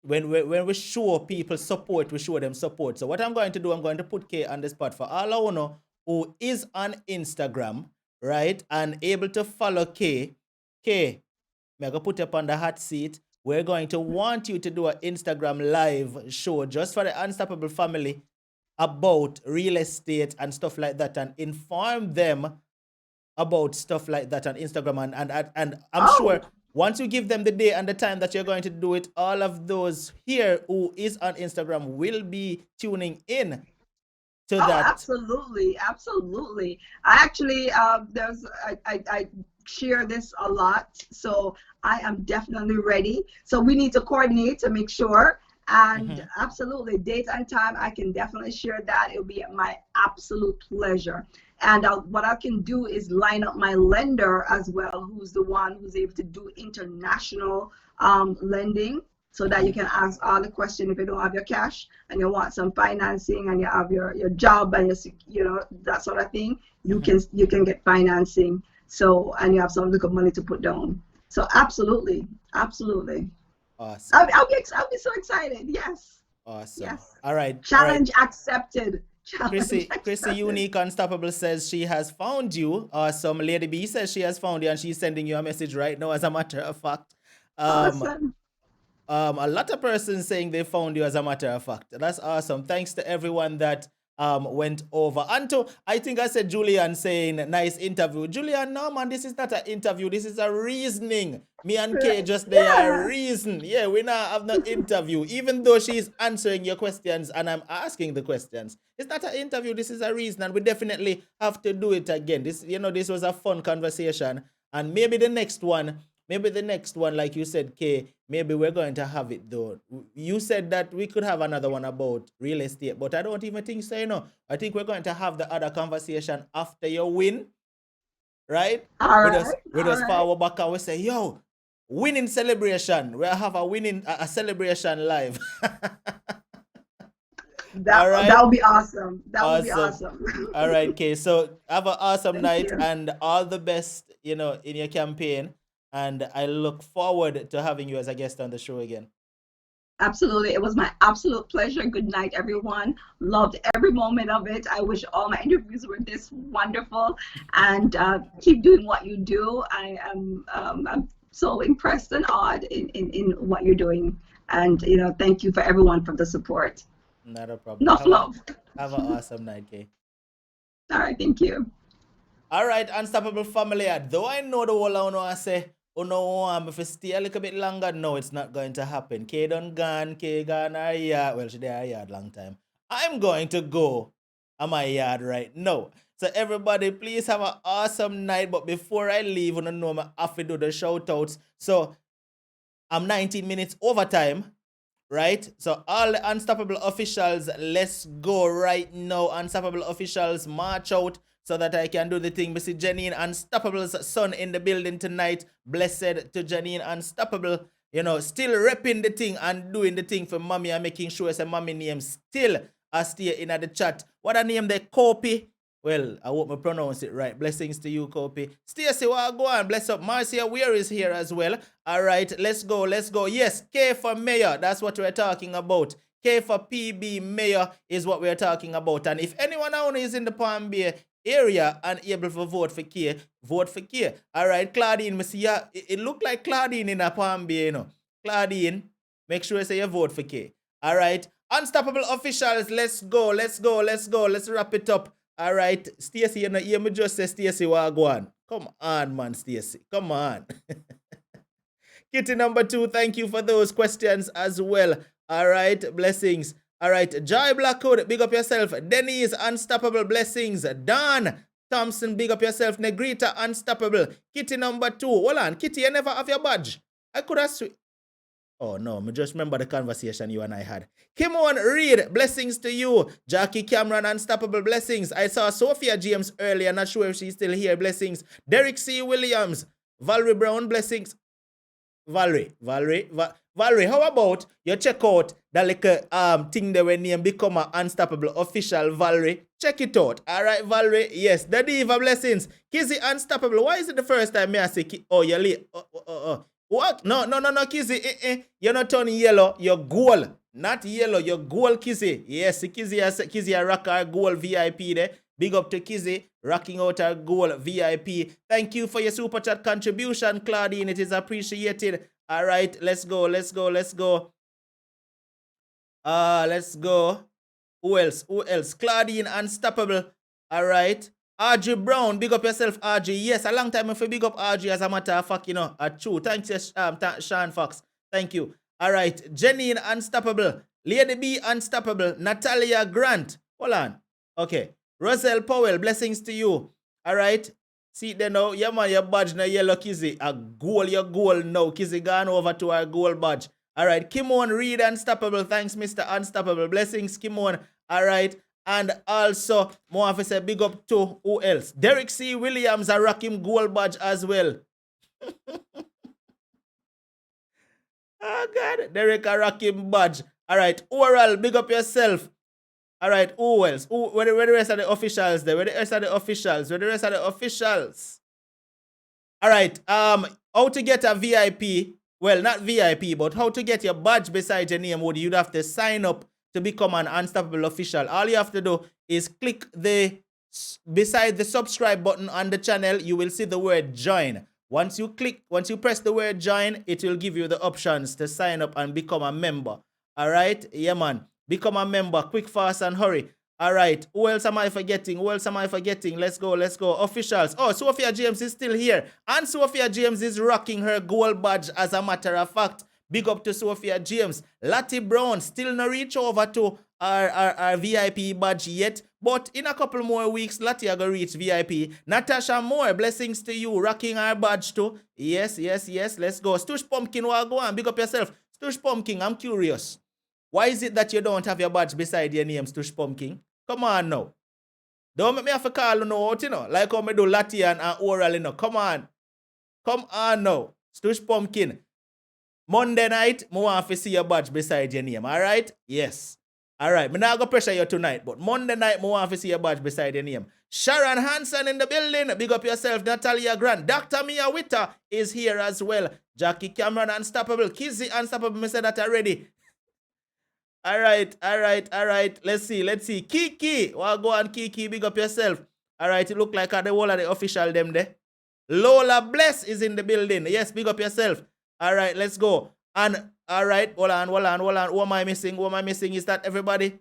When we show people support, we show them support. So what I'm going to do, I'm going to put Kay on the spot for all I know who is on Instagram right, and able to follow K, I'm gonna put you up on the hot seat. We're going to want you to do an Instagram live show just for the Unstoppable family about real estate and stuff like that, and inform them about stuff like that on Instagram. And I'm sure once you give them the day and the time that you're going to do it, all of those here who is on Instagram will be tuning in to that. Absolutely. I actually I share this a lot, so I am definitely ready. So we need to coordinate to make sure. And absolutely, date and time, I can definitely share that. It'll be my absolute pleasure. And what I can do is line up my lender as well, who's the one who's able to do international lending, so that you can ask all the questions if you don't have your cash and you want some financing and you have your job and that sort of thing. You can get financing. So, and you have some little money to put down. So absolutely. Awesome. I'll be so excited. Yes. Awesome. Yes. All right. Challenge accepted. Chrissy Unique Unstoppable says she has found you. Awesome. Lady B says she has found you and she's sending you a message right now, as a matter of fact. Awesome. A lot of persons saying they found you, as a matter of fact. That's awesome. Thanks to everyone that went over. Anto, I think I said Julian saying nice interview. Julian, no man, this is not an interview. This is a reasoning. Me and Kay just there reason. Yeah, we now have no interview. Even though she's answering your questions and I'm asking the questions. It's not an interview. This is a reason, and we definitely have to do it again. This was a fun conversation. And maybe the next one, like you said, Kay, maybe we're going to have it though. You said that we could have another one about real estate, but I don't even think so, I think we're going to have the other conversation after your win, right? We just forward back and we say, yo, winning celebration. We'll have a celebration live. That would be awesome. That would be awesome. All right, Kay. So have an awesome night and all the best, in your campaign. And I look forward to having you as a guest on the show again. Absolutely. It was my absolute pleasure. Good night, everyone. Loved every moment of it. I wish all my interviews were this wonderful. And keep doing what you do. I'm so impressed and awed in what you're doing. And, thank you for everyone for the support. Not a problem. Enough love. Have an awesome night, Kay. All right. Thank you. All right, Unstoppable family. Though I know the whole I say, if I stay a little bit longer, no, it's not going to happen. Kay done gone, Kay gone our yard. Well, she there our yard long time. I'm going to go at my yard right now. So everybody, please have an awesome night. But before I leave, I have to do the shout outs. So I'm 19 minutes overtime, right? So all the Unstoppable officials, let's go right now. Unstoppable officials, march out so that I can do the thing. We see Janine Unstoppable's son in the building tonight. Blessed to Janine Unstoppable. Still repping the thing and doing the thing for mommy and making sure it's a mommy name still stay in the chat. What a name they copy? Well, I hope I pronounce it right. Blessings to you, Copy. Stacy, go on. Bless up. Marcia Weir is here as well. All right, let's go. Yes, K for mayor. That's what we're talking about. K for PB mayor is what we're talking about. And if anyone out is in the Palm Bay area and able to vote for K, vote for K. All right, Claudine, it look like Claudine in a Palm Bay, Claudine, make sure you say you vote for K. All right, Unstoppable officials, let's go. Let's wrap it up. All right, Stacy, hear me just say Stacy, go on. Come on, man, Stacy. Come on. Kitty number 2, thank you for those questions as well. All right, blessings. All right, Joy Blackwood, big up yourself. Denise, Unstoppable, blessings. Don Thompson, big up yourself. Negrita, Unstoppable. Kitty number 2. Hold on, Kitty, you never have your badge. I could have... Oh, no, me just remember the conversation you and I had. Kimon Reed, blessings to you. Jackie Cameron, Unstoppable, blessings. I saw Sophia James earlier, not sure if she's still here, blessings. Derek C. Williams, Valerie Brown, blessings. Valerie, how about you check out that little thing that we name become an Unstoppable official, Valerie? Check it out. All right, Valerie. Yes, the diva, blessings. Kizzy Unstoppable. Why is it the first time I say, oh, you're late? What? No, Kizzy. You're not turning yellow. You're gold. Not yellow. You're gold, Kizzy. Yes, Kizzy a rock our gold VIP there. Big up to Kizzy, rocking out our goal VIP. Thank you for your super chat contribution, Claudine. It is appreciated. All right, let's go. Let's go. Let's go. Who else? Claudine, Unstoppable. All right. Audrey Brown, big up yourself, Audrey. Yes, a long time if you big up Audrey, as a matter of fact, true. Thanks, Sean Fox. Thank you. All right. Jenny, Unstoppable. Lady B, Unstoppable. Natalia Grant. Hold on. Okay. Roselle Powell, blessings to you. All right. See there now. Yeah, man, your badge now, yellow Kizzy. Your goal now. Kizzy gone over to our goal badge. All right. Kimon Reed, Unstoppable. Thanks, Mr. Unstoppable. Blessings, Kimon. All right. And also, more of say big up to who else? Derek C. Williams, a rocking gold badge as well. Oh, God. Derek, a rocking badge. All right. Oral, big up yourself. All right. Who else? Where the rest of the officials there? Where the rest of the officials? All right. How to get a VIP? Well, not VIP, but how to get your badge beside your name? You'd have to sign up to become an Unstoppable official. All you have to do is click beside the subscribe button on the channel. You will see the word join. Once you press the word join, it will give you the options to sign up and become a member. All right? Yeah, man. Become a member. Quick, fast, and hurry. All right. Who else am I forgetting? Let's go. Officials. Oh, Sophia James is still here. And Sophia James is rocking her gold badge, as a matter of fact. Big up to Sophia James. Lottie Brown still no reach over to our VIP badge yet. But in a couple more weeks, Lottie are going to reach VIP. Natasha Moore, blessings to you. Rocking our badge too. Yes. Let's go. Stush Pumpkin, go on. Big up yourself. Stush Pumpkin, I'm curious. Why is it that you don't have your badge beside your name, Stush Pumpkin? Come on now. Don't make me have to call you out, like how I do Lottie and Oral, Come on now. Stush Pumpkin. Monday night, I want to see your badge beside your name, all right? Yes. All right, I'm not going to pressure you tonight, but Monday night, I want to see your badge beside your name. Sharon Hansen in the building. Big up yourself. Natalia Grant. Dr. Mia Witter is here as well. Jackie Cameron, Unstoppable. Kizzy, Unstoppable. I said that already. All right. Let's see. Kiki. Well, go on, Kiki. Big up yourself. All right, it look like the whole of the official them there. Lola Bless is in the building. Yes, big up yourself. All right, let's go. And all right, hold on. Who am I missing? Is that everybody?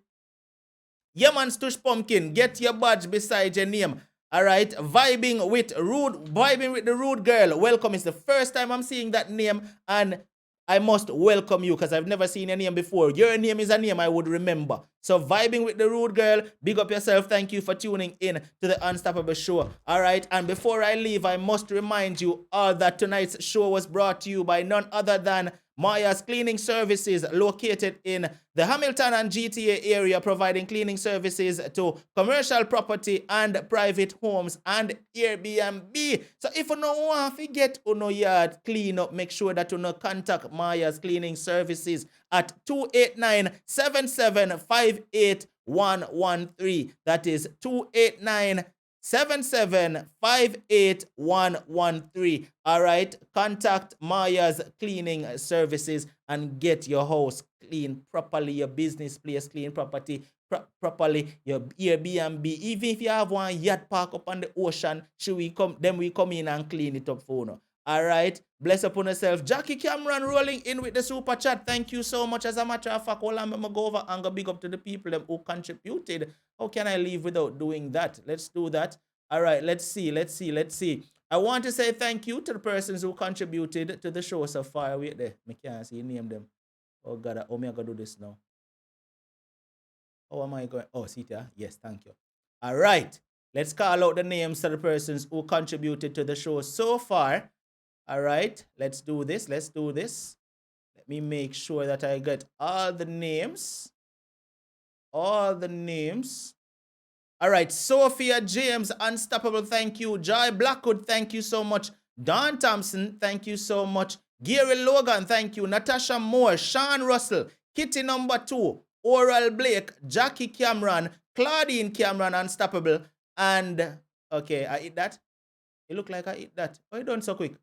Yeah, man, Stush Pumpkin. Get your badge beside your name. All right, vibing with the rude girl. Welcome. It's the first time I'm seeing that name, and I must welcome you because I've never seen your name before. Your name is a name I would remember. So vibing with the rude girl, big up yourself. Thank you for tuning in to the Unstoppable Show. All right, and before I leave, I must remind you all that tonight's show was brought to you by none other than Maya's Cleaning Services, located in the Hamilton and GTA area, providing cleaning services to commercial property and private homes and Airbnb. So if you don't want to get your yard clean up, make sure that you contact Maya's Cleaning Services at 289-7758-113. That is 289-7758-113. All right, contact Maya's Cleaning Services and get your house clean properly, your business place clean property properly, your Airbnb. Even if you have one yacht park up on the ocean, we come in and clean it up for you. All right, bless upon yourself. Jackie Cameron rolling in with the super chat. Thank you so much. As a matter of fact, I'm going to go over and go big up to the people who contributed. How can I leave without doing that? Let's do that. All right, let's see. I want to say thank you to the persons who contributed to the show so far. Wait there. I can't see name them. Oh, God. How am I going to do this now? How am I going? Oh, see there? Yes, thank you. All right. Let's call out the names of the persons who contributed to the show so far. All right. Let's do this. Let me make sure that I get all the names. All right, Sophia James, Unstoppable, thank you. Joy Blackwood, thank you so much. Don Thompson, thank you so much. Gary Logan, thank you. Natasha Moore, Sean Russell, Kitty number 2, Oral Blake, Jackie Cameron, Claudine Cameron, Unstoppable, and okay, I eat that. It look like I eat that. Oh, you done so quick.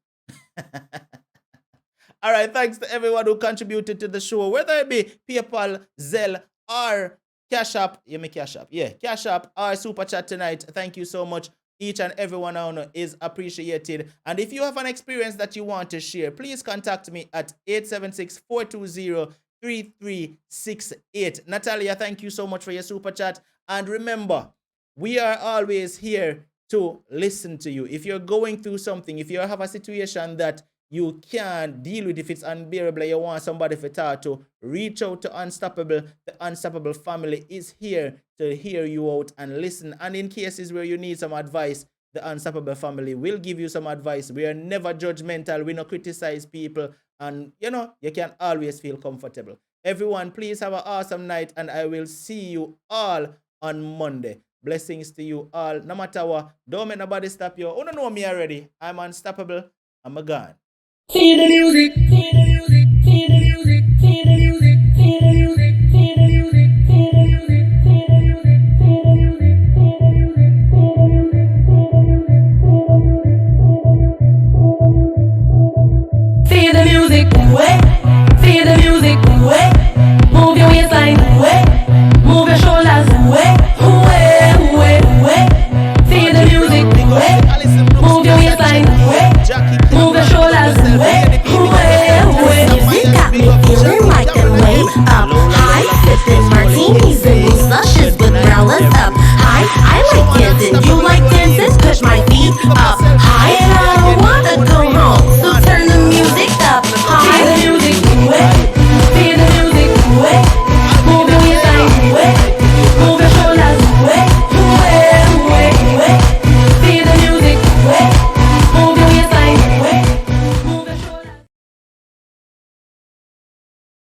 All right, thanks to everyone who contributed to the show, whether it be PayPal, Zelle, or Cash App, you may Cash App. Yeah, Cash App or Super Chat tonight. Thank you so much. Each and every one is appreciated. And if you have an experience that you want to share, please contact me at 876-420-3368. Natalia, thank you so much for your Super Chat. And remember, we are always here to listen to you. If you're going through something, if you have a situation that you can't deal with, if it's unbearable, you want somebody to talk to, reach out to Unstoppable. The Unstoppable family is here to hear you out and listen. And in cases where you need some advice, the Unstoppable family will give you some advice. We are never judgmental. We don't criticize people. And, you can always feel comfortable. Everyone, please have an awesome night. And I will see you all on Monday. Blessings to you all. No matter what, don't make nobody stop you. Oh, no, know me already. I'm unstoppable. I'm a god. Feel the music, feel the music.